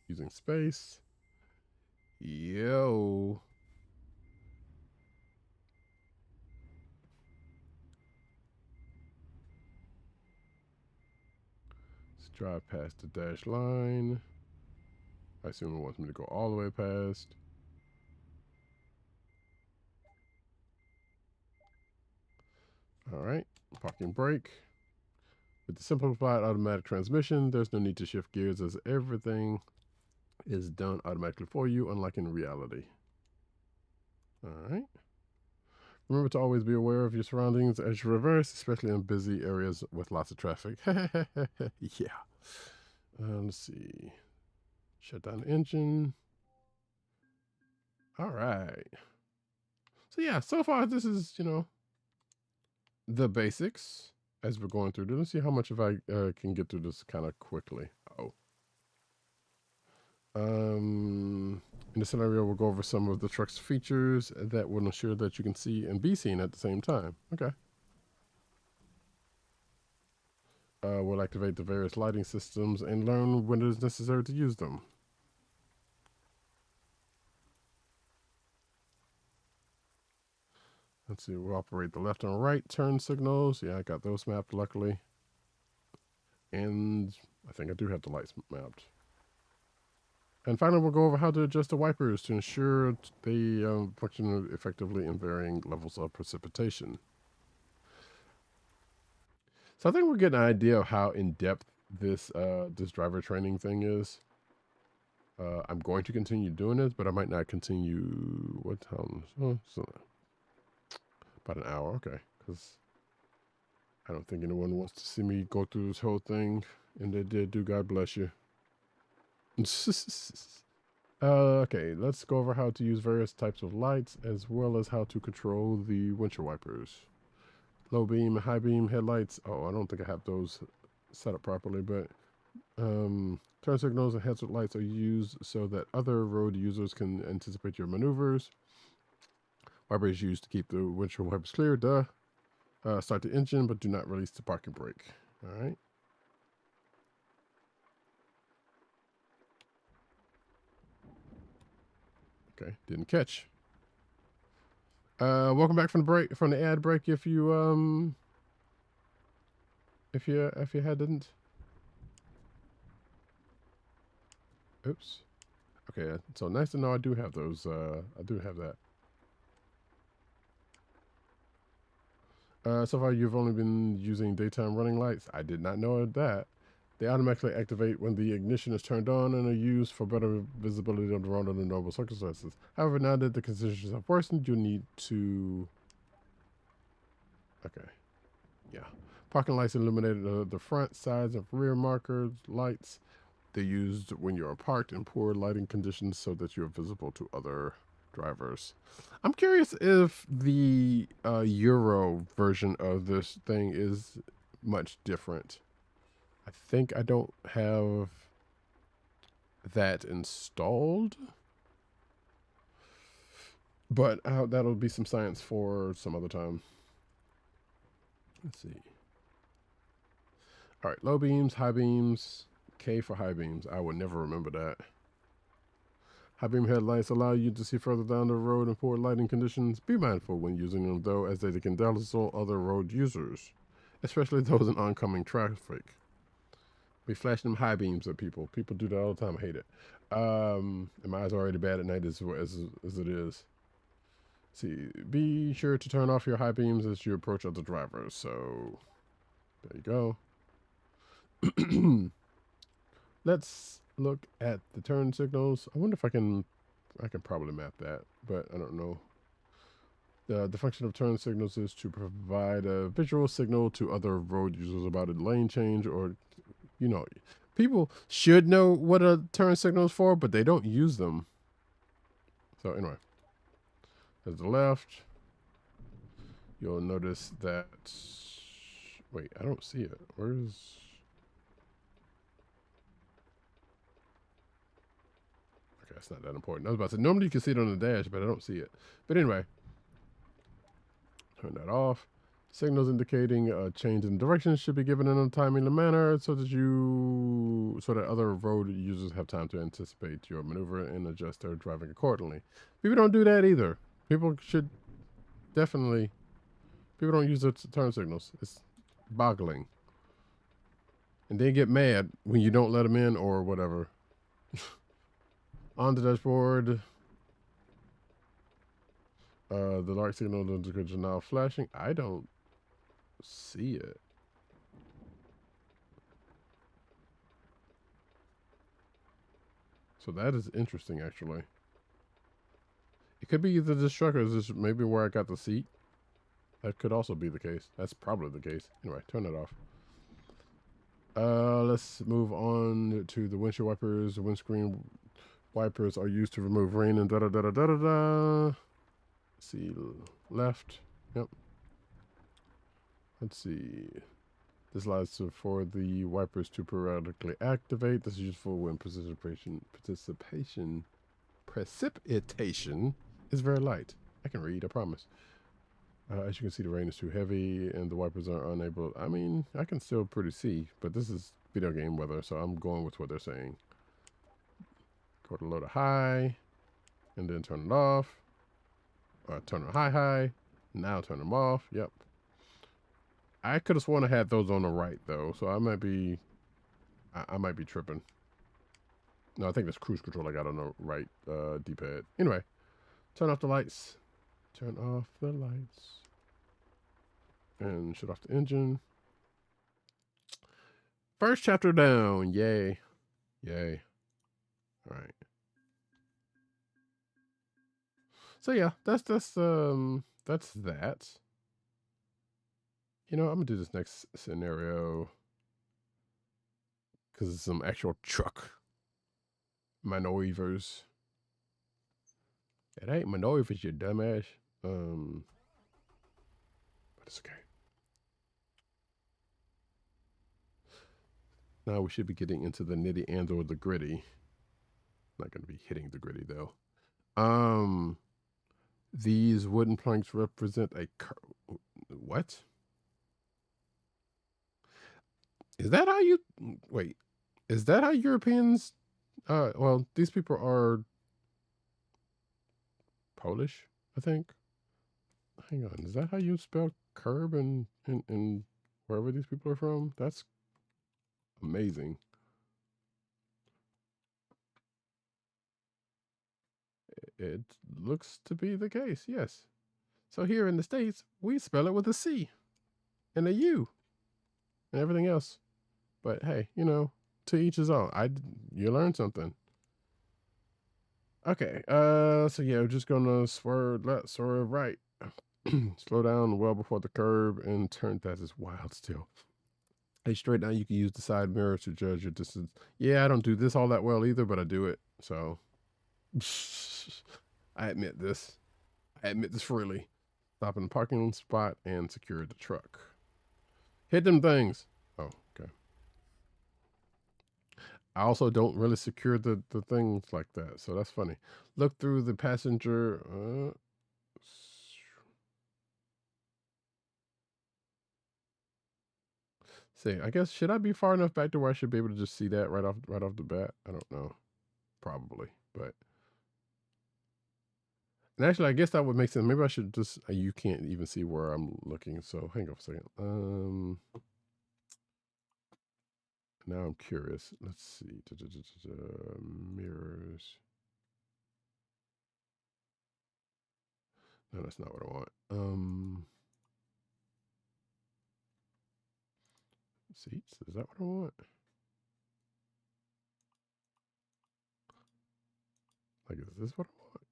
using space. Yo. Let's drive past the dash line. I assume it wants me to go all the way past. All right, parking brake. With the simplified automatic transmission, there's no need to shift gears as everything is done automatically for you, unlike in reality. All right. Remember to always be aware of your surroundings as you reverse, especially in busy areas with lots of traffic. Yeah. Let's see. Shut down the engine. All right. So yeah, so far this is, the basics as we're going through. Let's see how much of I can get through this kind of quickly. Oh. In this scenario, we'll go over some of the truck's features that will ensure that you can see and be seen at the same time. Okay. We'll activate the various lighting systems and learn when it is necessary to use them. Let's see, we'll operate the left and right turn signals. Yeah, I got those mapped, luckily. And I think I do have the lights mapped. And finally, we'll go over how to adjust the wipers to ensure they function effectively in varying levels of precipitation. So I think we're getting an idea of how in-depth this driver training thing is. I'm going to continue doing this, but I might not continue. What time? Oh, so about an hour, okay. Because I don't think anyone wants to see me go through this whole thing, and they did. Do God bless you. Okay, let's go over how to use various types of lights as well as how to control the windshield wipers. Low beam, high beam headlights. Oh, I don't think I have those set up properly, but turn signals and hazard lights are used so that other road users can anticipate your maneuvers. Wiper is used to keep the windshield wipers clear. Duh. Start the engine, but do not release the parking brake. All right. Okay, didn't catch. Welcome back from the ad break. If you hadn't. Oops. Okay, so nice to know I do have those. I do have that. So far, you've only been using daytime running lights. I did not know that. They automatically activate when the ignition is turned on and are used for better visibility on the road under normal circumstances. However, now that the conditions have worsened, you need to... Okay. Yeah. Parking lights illuminated the front, sides, and rear markers, lights. They're used when you are parked in poor lighting conditions so that you're visible to other drivers. I'm curious if the Euro version of this thing is much different. I think I don't have that installed, but that'll be some science for some other time. Let's see. All right, low beams, high beams, K for high beams. I would never remember that. High beam headlights allow you to see further down the road in poor lighting conditions. Be mindful when using them, though, as they can dazzle other road users, especially those in oncoming traffic. Be flashing them high beams at people. People do that all the time. I hate it. And my eyes are already bad at night as it is. See, be sure to turn off your high beams as you approach other drivers. So, there you go. Let's look at the turn signals. I wonder if I can probably map that, but I don't know. The function of turn signals is to provide a visual signal to other road users about a lane change, or, you know, people should know what a turn signal is for, but they don't use them. So anyway, there's the left. You'll notice that, wait, I don't see it. Where's, okay, that's not that important. I was about to say, normally you can see it on the dash, but I don't see it. But anyway, turn that off. Signals indicating a change in direction should be given in a timely manner so that other road users have time to anticipate your maneuver and adjust their driving accordingly. People don't do that either. People don't use the turn signals. It's boggling. And they get mad when you don't let them in or whatever. On the dashboard, the light signal indicator is now flashing. I don't see it. So that is interesting, actually. It could be either this truck or is this maybe where I got the seat. That could also be the case. That's probably the case. Anyway, turn it off. Let's move on to the windshield wipers. The windscreen wipers are used to remove rain and da-da-da-da-da-da-da. See, left. Yep. Let's see. This allows for the wipers to periodically activate. This is useful when precipitation is very light. I can read, I promise. As you can see, the rain is too heavy and the wipers are unable. I mean, I can still pretty see, but this is video game weather, so I'm going with what they're saying. Go to low to high, and then turn it off. Turn it high. Now turn them off. Yep. I could have sworn I had those on the right though, so I might be tripping. No, I think that's cruise control I got on the right D-pad. Anyway, turn off the lights. Turn off the lights. And shut off the engine. First chapter down. Yay. Yay. All right. So yeah, that's that. You know, I'm gonna do this next scenario because it's some actual truck maneuvers. It ain't maneuvers, you dumbass. But it's okay. Now we should be getting into the nitty and or the gritty. Not gonna be hitting the gritty though. These wooden planks represent a what? Is that how you wait? Is that how Europeans? Well, these people are Polish, I think. Hang on, is that how you spell curb in wherever these people are from? That's amazing. It looks to be the case, yes. So here in the States, we spell it with a C and a U and everything else. But hey, you know, to each his own. You learned something. Okay, so yeah, we're just gonna swerve left, swerve right. Slow down well before the curb and turn. That is wild still. Hey, straight now you can use the side mirror to judge your distance. Yeah, I don't do this all that well either, but I do it. So I admit this. I admit this freely. Stop in the parking spot and secure the truck. Hit them things. Oh, okay. I also don't really secure the things like that, so that's funny. Look through the passenger. See, I guess should I be far enough back to where I should be able to just see that right off the bat? I don't know. Probably, but and actually, I guess that would make sense. Maybe I should just. You can't even see where I'm looking, so hang on a second. Now I'm curious. Let's see. Mirrors. No, that's not what I want. Seats. Is that what I want? Like, is this what I want?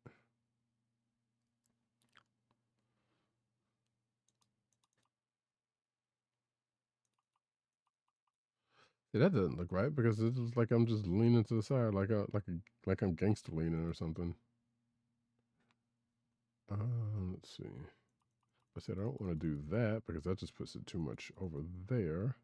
See, that doesn't look right because it's just like I'm just leaning to the side, like I'm gangster leaning or something. Let's see. I said I don't want to do that because that just puts it too much over there.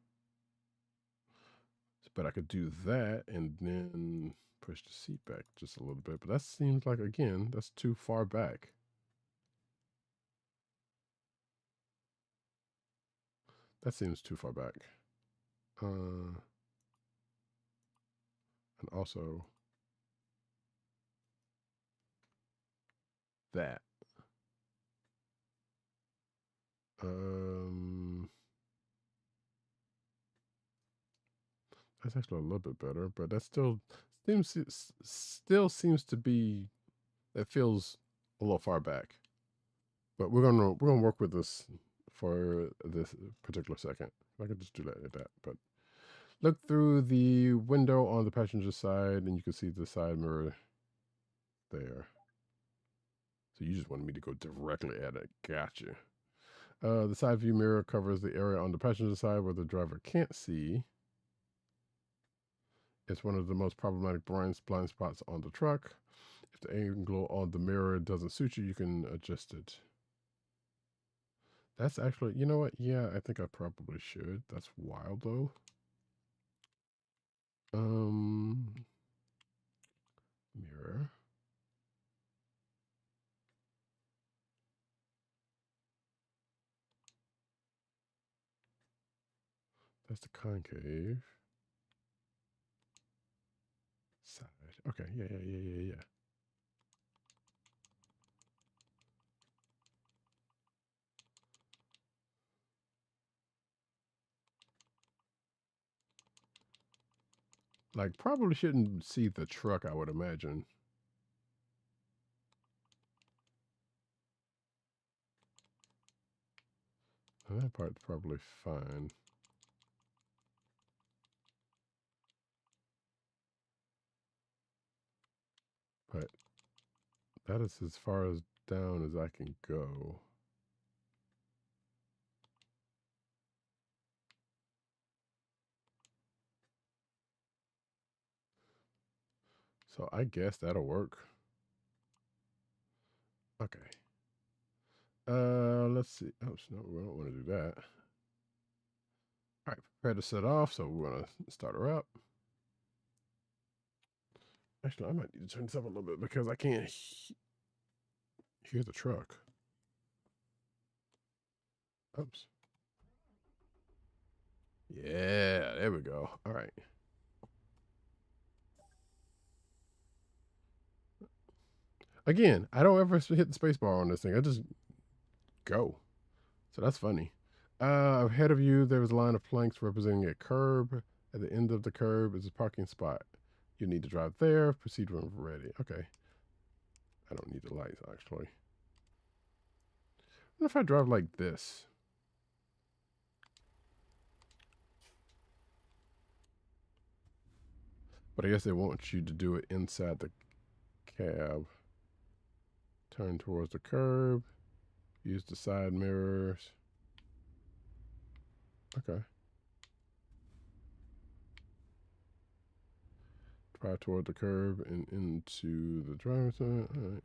But I could do that and then push the seat back just a little bit. But that seems like, again, that's too far back. That seems too far back. And also that. That's actually a little bit better, but that still seems to be, that feels a little far back. But we're gonna work with this for this particular second. I could just do that at that. But look through the window on the passenger side, and you can see the side mirror there. So you just wanted me to go directly at it. Gotcha. The side view mirror covers the area on the passenger side where the driver can't see. It's one of the most problematic blind spots on the truck. If the angle on the mirror doesn't suit you, you can adjust it. That's actually, you know what? Yeah, I think I probably should. That's wild though. Mirror. That's the concave side. Okay, yeah. Like, probably shouldn't see the truck, I would imagine. That part's probably fine. But that is as far as down as I can go. So I guess that'll work. Okay. Let's see. Oh, no, we don't want to do that. All right, prepare to set off. So we're gonna start her up. Actually, I might need to turn this up a little bit because I can't hear the truck. Oops. Yeah, there we go. All right. Again, I don't ever hit the space bar on this thing. I just go. So that's funny. Ahead of you, there is a line of planks representing a curb. At the end of the curb is a parking spot. You need to drive there. Proceed when ready. Okay. I don't need the lights, actually. What if I drive like this? But I guess they want you to do it inside the cab. Turn towards the curb. Use the side mirrors. Okay. Drive toward the curb and into the driver's side. All right.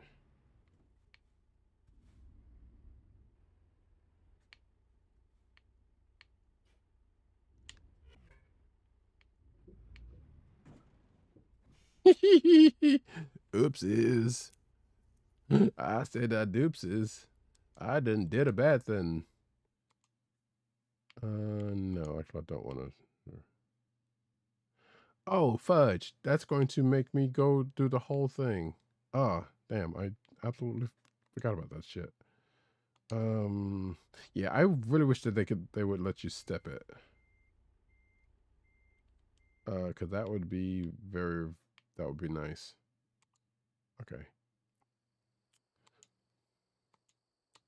Oopsies. I said that doopsies. I did a bad thing. No, actually, I don't want to. Oh, fudge. That's going to make me go do the whole thing. Ah, damn. I absolutely forgot about that shit. Yeah, I really wish that they would let you step it. Because that would be that would be nice. Okay.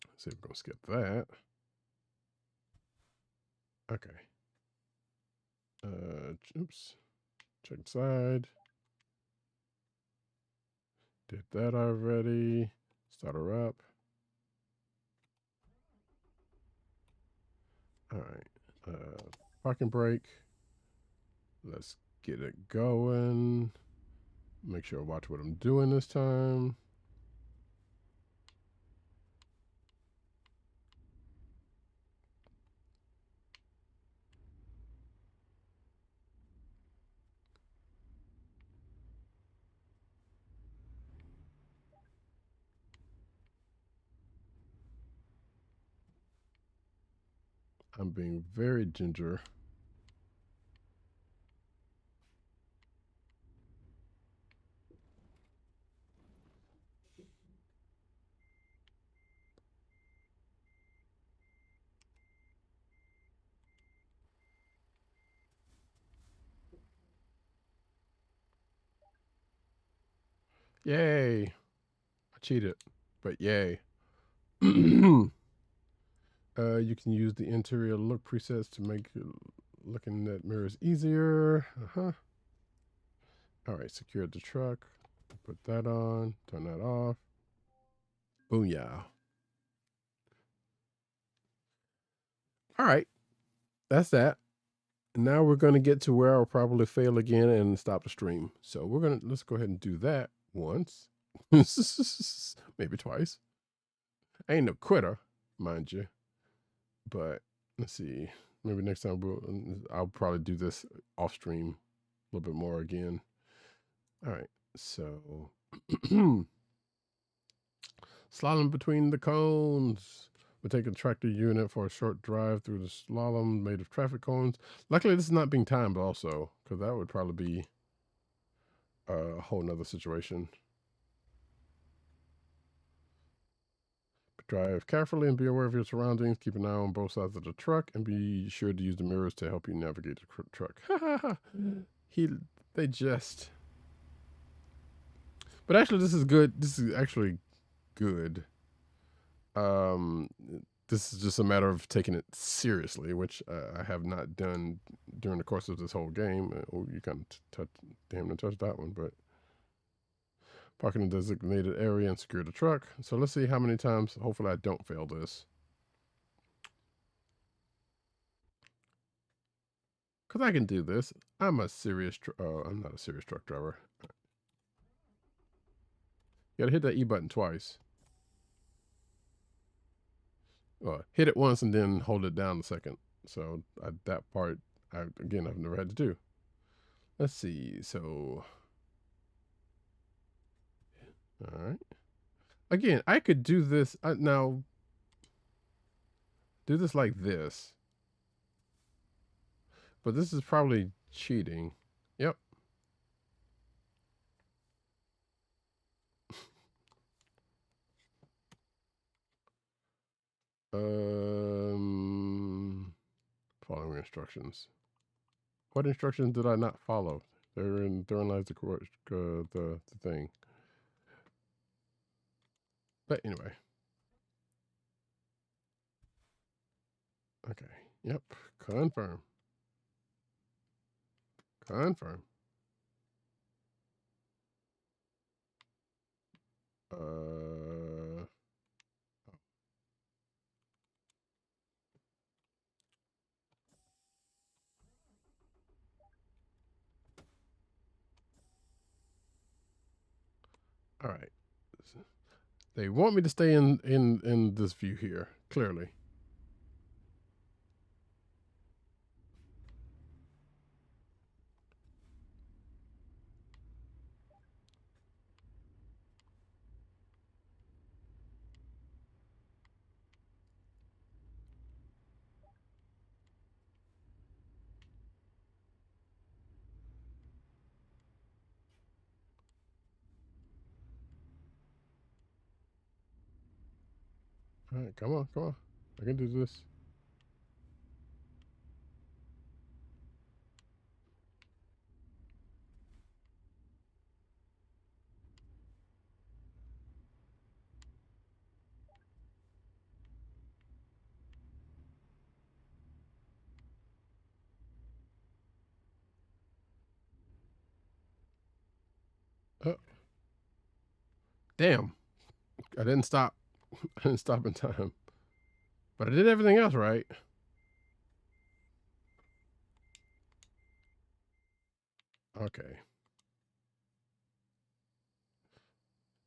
Let's see if we're going to skip that. Okay. Oops. Check side. Did that already. Start her up. All right. Parking brake. Let's get it going. Make sure I watch what I'm doing this time. I'm being very ginger. Yay. I cheated, but yay. You can use the interior look presets to make looking at mirrors easier. All right, secure the truck. Put that on. Turn that off. Booyah. All right, that's that. Now we're going to get to where I'll probably fail again and stop the stream. So let's go ahead and do that once, maybe twice. I ain't no quitter, mind you. But let's see. Maybe next time I'll probably do this off stream a little bit more again. All right. So slalom between the cones. We're taking a tractor unit for a short drive through the slalom made of traffic cones. Luckily, this is not being timed also, because that would probably be a whole nother situation. Drive carefully and be aware of your surroundings. Keep an eye on both sides of the truck and be sure to use the mirrors to help you navigate the truck. They just. But actually, this is good. This is actually good. This is just a matter of taking it seriously, which I have not done during the course of this whole game. Oh, you kind of damn touched that one, but park in a designated area and secure the truck. So let's see how many times. Hopefully, I don't fail this. Because I can do this. I'm not a serious truck driver. You gotta hit that E button twice. Hit it once and then hold it down a second. So that part, I've never had to do. Let's see. So, all right. Again, I could do this now. Do this like this. But this is probably cheating. Yep. Following instructions. What instructions did I not follow? Therein lies the thing. But anyway. Okay. Yep. Confirm. Confirm. All right. They want me to stay in this view here, clearly. All right, come on, come on. I can do this. Oh, damn. I didn't stop. I didn't stop in time. But I did everything else right. Okay.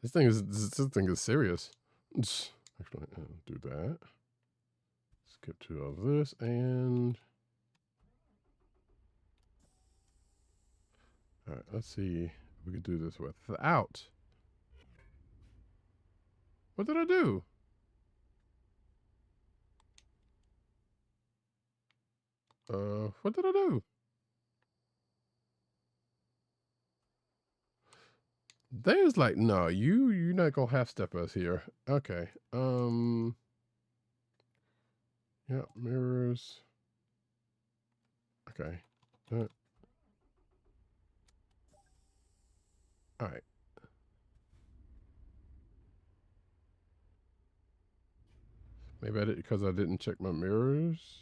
This thing is serious. Actually, do that. Skip to all this and all right. Let's see if we can do this without. What did I do? What did I do? They was like, no, you're not gonna half step us here. Okay. Yeah, mirrors. Okay. All right. Maybe I did because I didn't check my mirrors.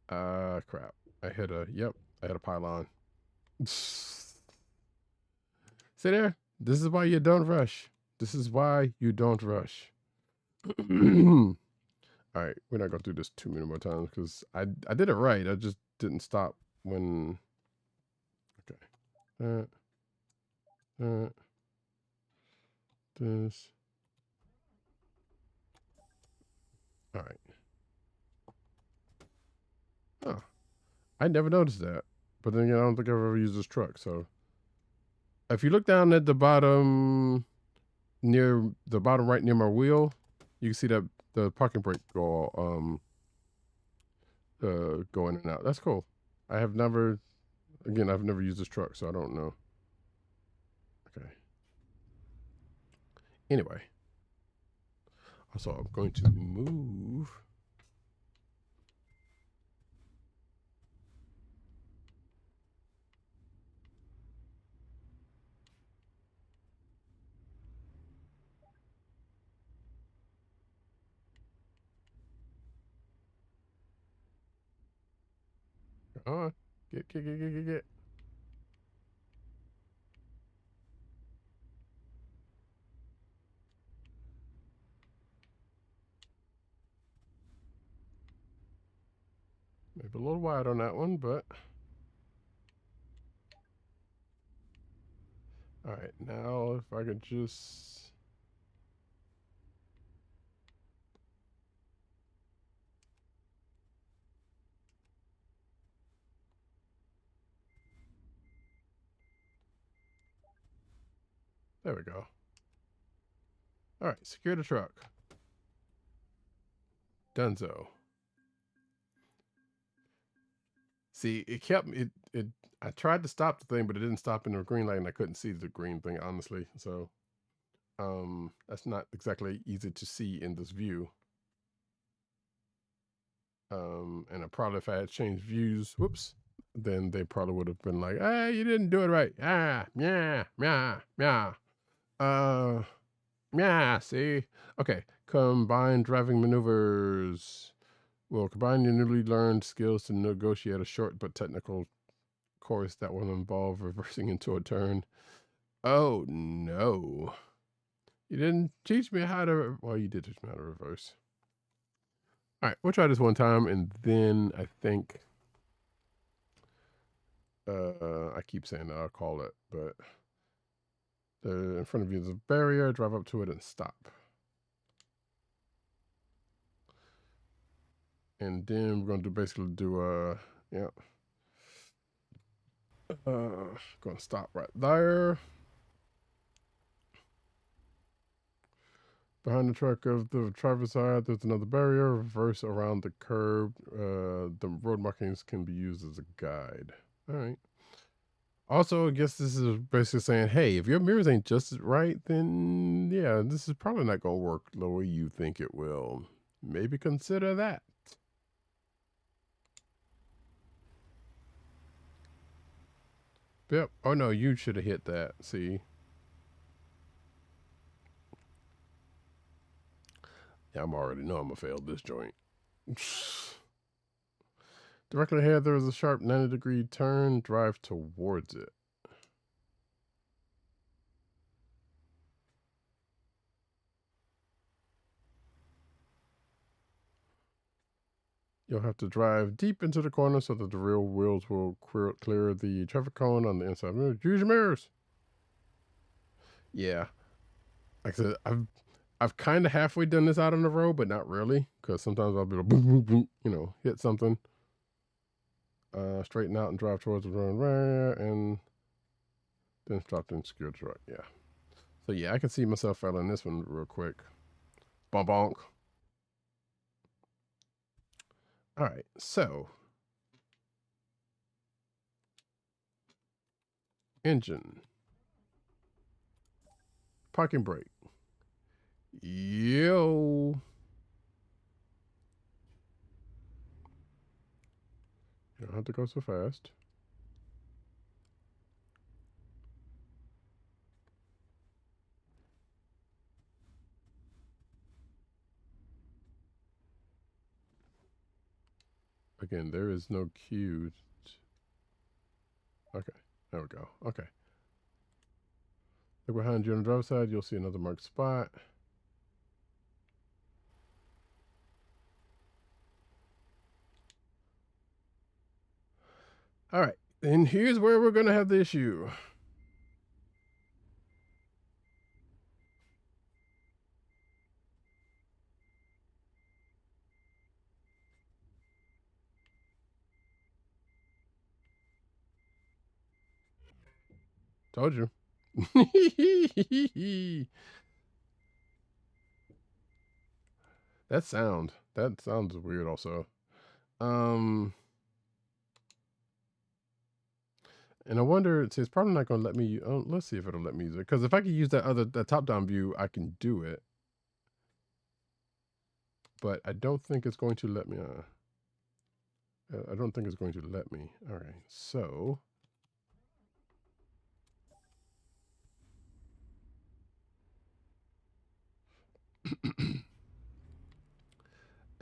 Crap. Yep, I hit a pylon. See there? This is why you don't rush. This is why you don't rush. All right, we're not gonna do this too many more times because I did it right. I just didn't stop when. Okay. This. All right. Oh, I never noticed that. But then again, I don't think I've ever used this truck. So if you look down at the bottom, near the bottom right near my wheel, you can see that the parking brake go in and out. That's cool. I've never used this truck, so I don't know. Okay. Anyway, so I'm going to move. Come on. Get. Maybe a little wide on that one, but. All right, now if I could just. There we go. All right, secure the truck. Dunzo. See, it kept it. I tried to stop the thing, but it didn't stop in the green light, and I couldn't see the green thing honestly. So, that's not exactly easy to see in this view. And I probably if I had changed views, whoops, then they probably would have been like, "Hey, you didn't do it right." Ah, yeah, yeah, yeah. Uh, yeah. See, okay. Combine driving maneuvers. Will combine your newly learned skills to negotiate a short but technical course that will involve reversing into a turn. Oh no. You didn't teach me how to. Well, you did teach me how to reverse. All right, we'll try this one time, and then I think. I keep saying that I'll call it, but in front of you is a barrier. Drive up to it and stop. And then we're going to basically do yeah. Going to stop right there. Behind the truck of the driver's side, there's another barrier. Reverse around the curb. The road markings can be used as a guide. All right. Also, I guess this is basically saying, hey, if your mirrors ain't just right, then yeah, this is probably not going to work the way you think it will. Maybe consider that. Yep. Oh no, you should have hit that. See. Yeah, I'm already know I'm gonna fail this joint. Directly ahead, there is a sharp 90-degree turn. Drive towards it. You'll have to drive deep into the corner so that the rear wheels will clear the traffic cone on the inside. Use your mirrors. Yeah, like I said, I've kind of halfway done this out on the road, but not really, because sometimes I'll be like, boom, boom, boom, you know, hit something, straighten out and drive towards the road, and then stop and secure the truck. Yeah. So yeah, I can see myself failing this one real quick. Bonk bonk. All right, so engine, parking brake. Yo. You don't have to go so fast. Again, there is no cue. Okay, there we go. Okay. Look behind you on the driver's side, you'll see another marked spot. All right, and here's where we're going to have the issue. Told you. That sounds weird also. And I wonder, it's probably not going to let me, let's see if it'll let me use it. Because if I could use that top-down view, I can do it. But I don't think it's going to let me, I don't think it's going to let me. All right, so.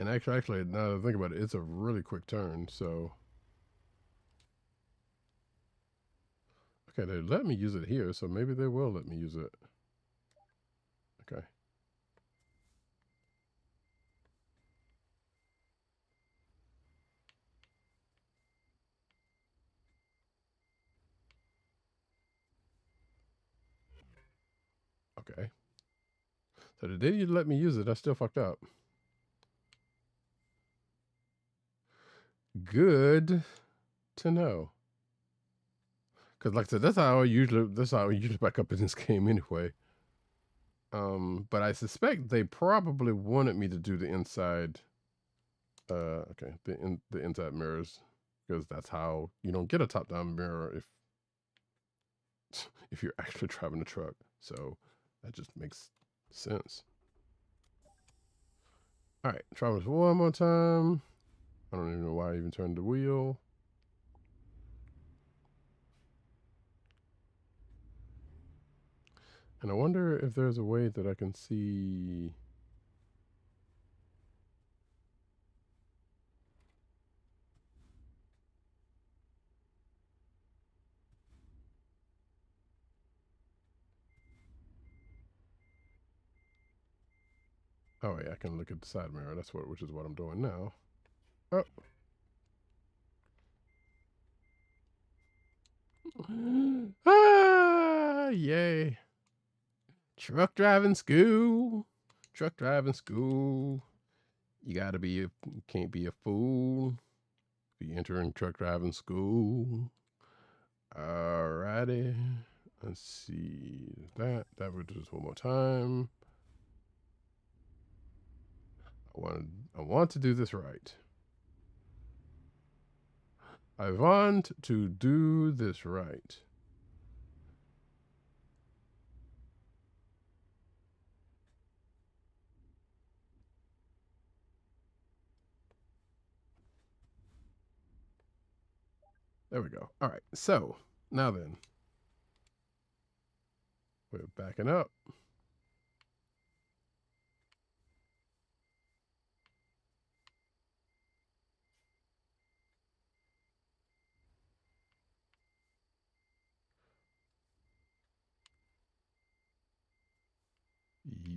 And actually, now that I think about it, it's a really quick turn, so. Okay, they let me use it here, so maybe they will let me use it. Okay. Okay. So the day you let me use it, I still fucked up. Good to know. Because like I said, that's how I usually back up in this game anyway. But I suspect they probably wanted me to do the inside. Okay, the inside mirrors, because that's how you don't get a top-down mirror if you're actually driving a truck. So that just makes sense. All right, try this one more time. I don't even know why I even turned the wheel. And I wonder if there's a way that I can see. Oh yeah, I can look at the side mirror. Which is what I'm doing now. Oh. Ah, yay. Truck driving school. Truck driving school. You can't be a fool. Be entering truck driving school. Alrighty. Let's see that. That would just one more time. I want to do this right. I want to do this right. There we go. All right. So now then, we're backing up.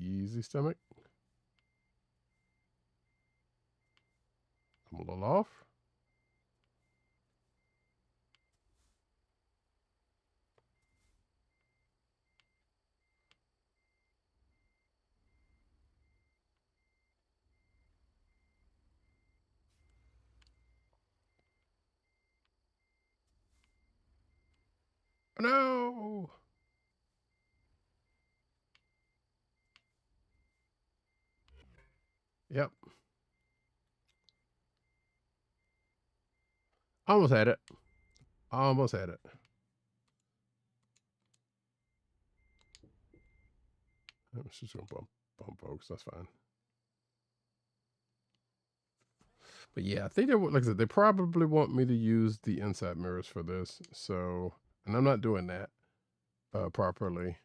Easy, stomach. I'm a little off. No. Yep. Almost had it. Almost had it. I'm just gonna bump folks. That's fine. But yeah, I think they like I said, they probably want me to use the inside mirrors for this. So, and I'm not doing that properly.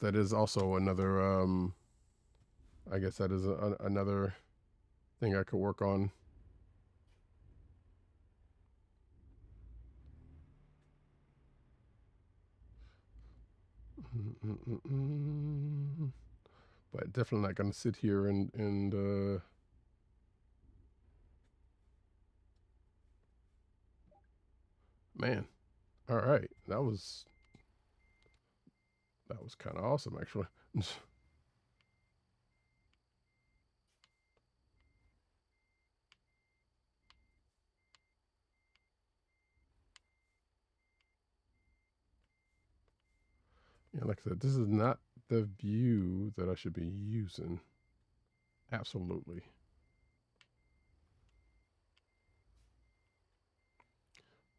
That is also another. I guess that is another thing I could work on. But definitely not gonna sit here and man. All right, that was kind of awesome actually. Yeah, like I said, this is not the view that I should be using. Absolutely.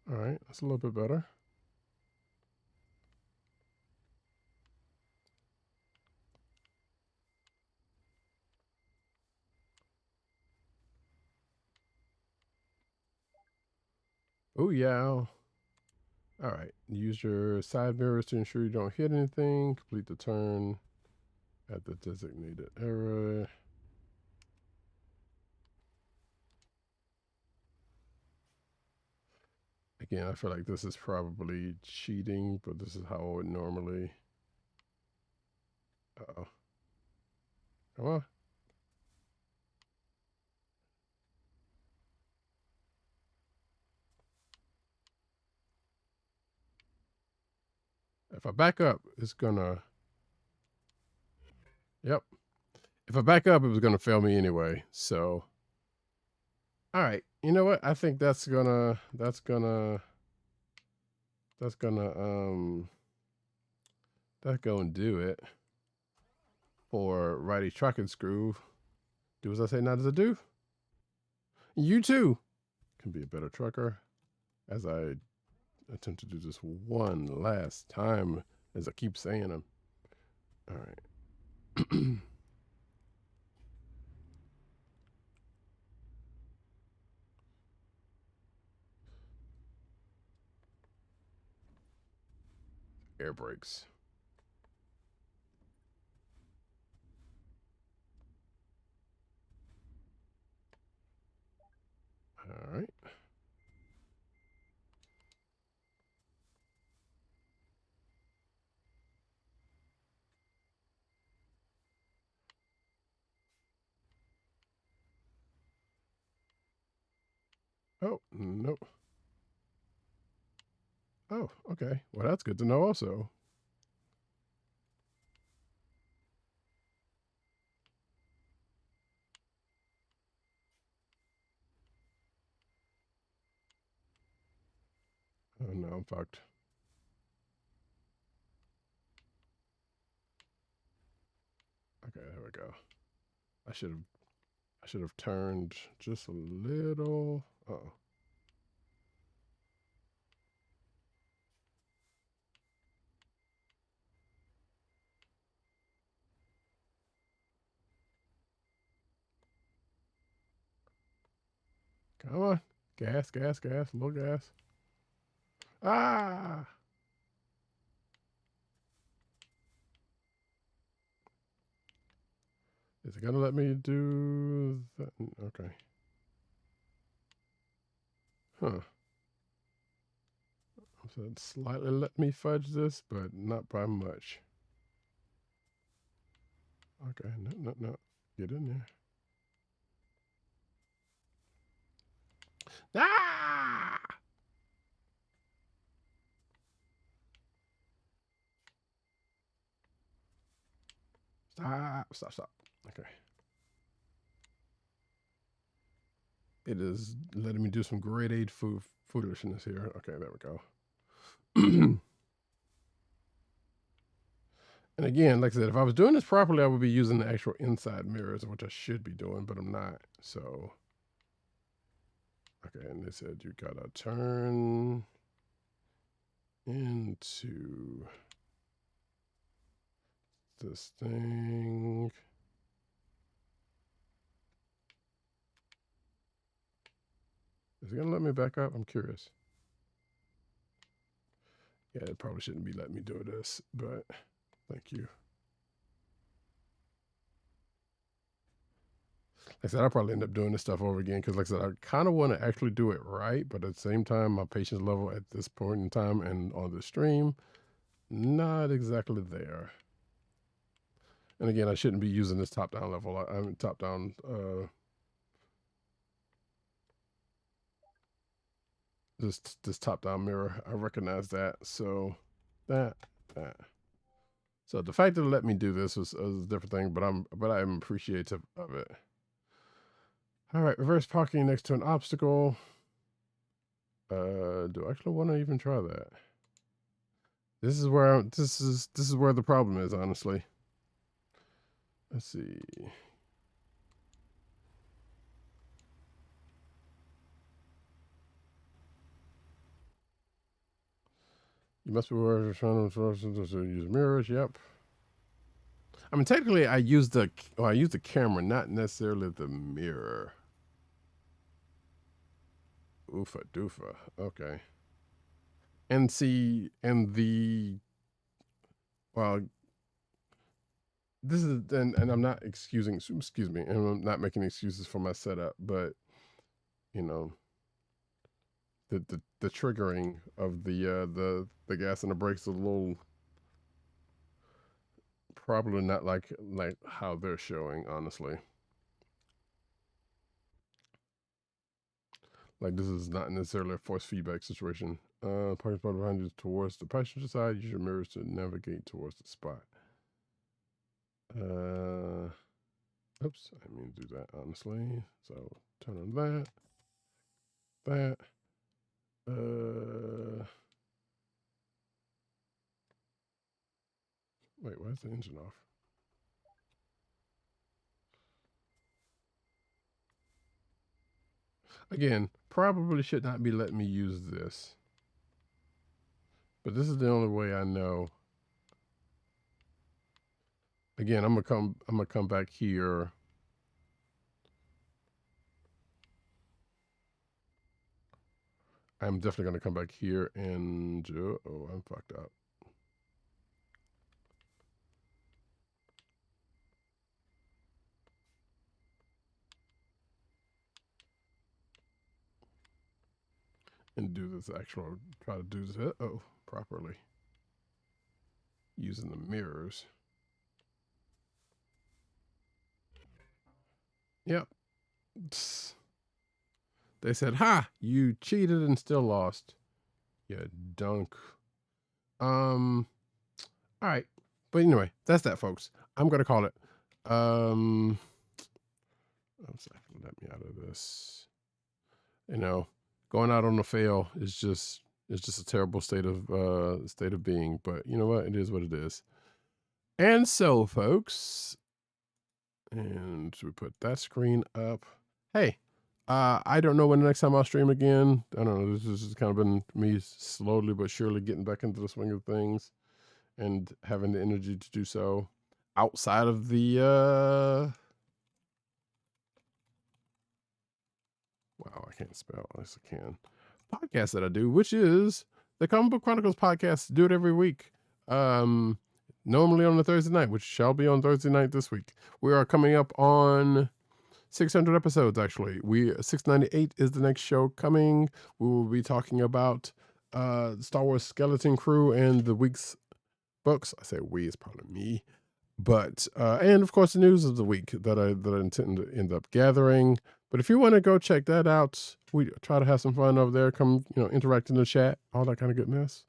All right, that's a little bit better. Oh yeah. All right. Use your side mirrors to ensure you don't hit anything. Complete the turn at the designated area. Again, I feel like this is probably cheating, but this is how I would normally. Uh-oh. Come on. If I back up, it's gonna. Yep. If I back up, it was gonna fail me anyway. So. All right. You know what? I think that's gonna that's gonna do it for righty trucking screw. Do as I say, not as I do. You too can be a better trucker as I attempt to do this one last time, as I keep saying them. All right. Air brakes. All right. Oh, nope. Oh, okay. Well, that's good to know also. Oh no, I'm fucked. Okay, there we go. I should have turned just a little. Oh. Come on. Gas, gas, gas, little gas. Ah! Is it gonna let me do that? Okay. Huh. So it slightly let me fudge this, but not by much. Okay, no. Get in there. Ah! Stop. Okay. It is letting me do some grade 8 foolishness here. Okay, there we go. And again, like I said, if I was doing this properly, I would be using the actual inside mirrors, which I should be doing, but I'm not. So, okay, and they said you gotta turn into this thing. Is it gonna let me back up? I'm curious. Yeah, it probably shouldn't be letting me do this, but thank you. Like I said, I'll probably end up doing this stuff over again because, like I said, I kind of want to actually do it right, but at the same time, my patience level at this point in time and on the stream, not exactly there. And again, I shouldn't be using this top-down level. I'm top-down. This top-down mirror. I recognize that. So that. So the fact that it let me do this is a different thing, but I'm appreciative of it. All right, reverse parking next to an obstacle. Do I actually want to even try that? This is where this is where the problem is, honestly. Let's see. You must be aware of trying to use mirrors. Yep. I mean, technically, I use the camera, not necessarily the mirror. Oofa doofa. Okay. And see, and well, this is and I'm not excuse me, and I'm not making excuses for my setup, but you know, the triggering of the gas and the brakes is a little probably not like how they're showing, honestly. Like this is not necessarily a force feedback situation. Parking spot behind you towards the passenger side. Use your mirrors to navigate towards the spot. Oops, I didn't mean to do that, honestly. So turn on that. Wait, why is the engine off? Again, probably should not be letting me use this. But this is the only way I know. Again, I'm gonna come back here. I'm definitely gonna come back here and oh, I'm fucked up. And do this actual, try to do this properly using the mirrors. Yep. They said, "Ha! You cheated and still lost. You dunk." All right, but anyway, that's that, folks. I'm gonna call it. I'm sorry, let me out of this. You know, going out on a fail is just a terrible state of being. But you know what? It is what it is. And so, folks, and we put that screen up. Hey, I don't know when the next time I'll stream again. I don't know. This has kind of been me slowly but surely getting back into the swing of things and having the energy to do so outside of the wow, I can't spell. Yes, I can. Podcast that I do, which is the Comic Book Chronicles podcast. Do it every week. Normally on a Thursday night, which shall be on Thursday night this week. We are coming up on 600 episodes, actually. 698 is the next show coming. We will be talking about Star Wars Skeleton Crew and the week's books. I say we, it's probably me. But and of course the news of the week that I intend to end up gathering. But if you want to go check that out, we try to have some fun over there. Come, interact in the chat, all that kind of goodness.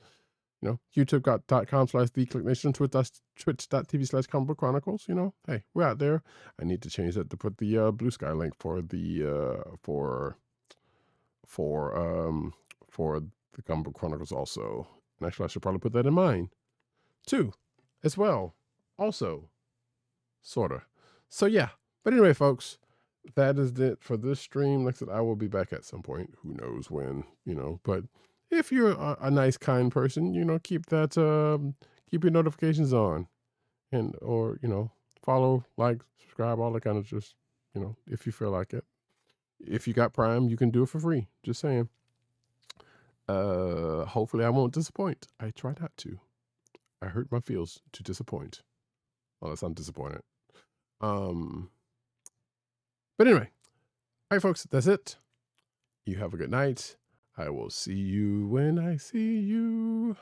YouTube.com/TheClickNation, Twitch.tv/Comic Book Chronicles. Hey, we're out there. I need to change that to put the Blue Sky link for the for the Comic Book Chronicles also. And actually, I should probably put that in mine too, as well. Also, sorta. So yeah. But anyway, folks, that is it for this stream. Like I said, I will be back at some point. Who knows when? But if you're a nice, kind person, keep that keep your notifications on, or follow, like, subscribe, all that kind of just if you feel like it. If you got Prime, you can do it for free. Just saying. Hopefully I won't disappoint. I try not to. I hurt my feels to disappoint, unless I'm disappointed. But anyway, all right, folks, that's it. You have a good night. I will see you when I see you.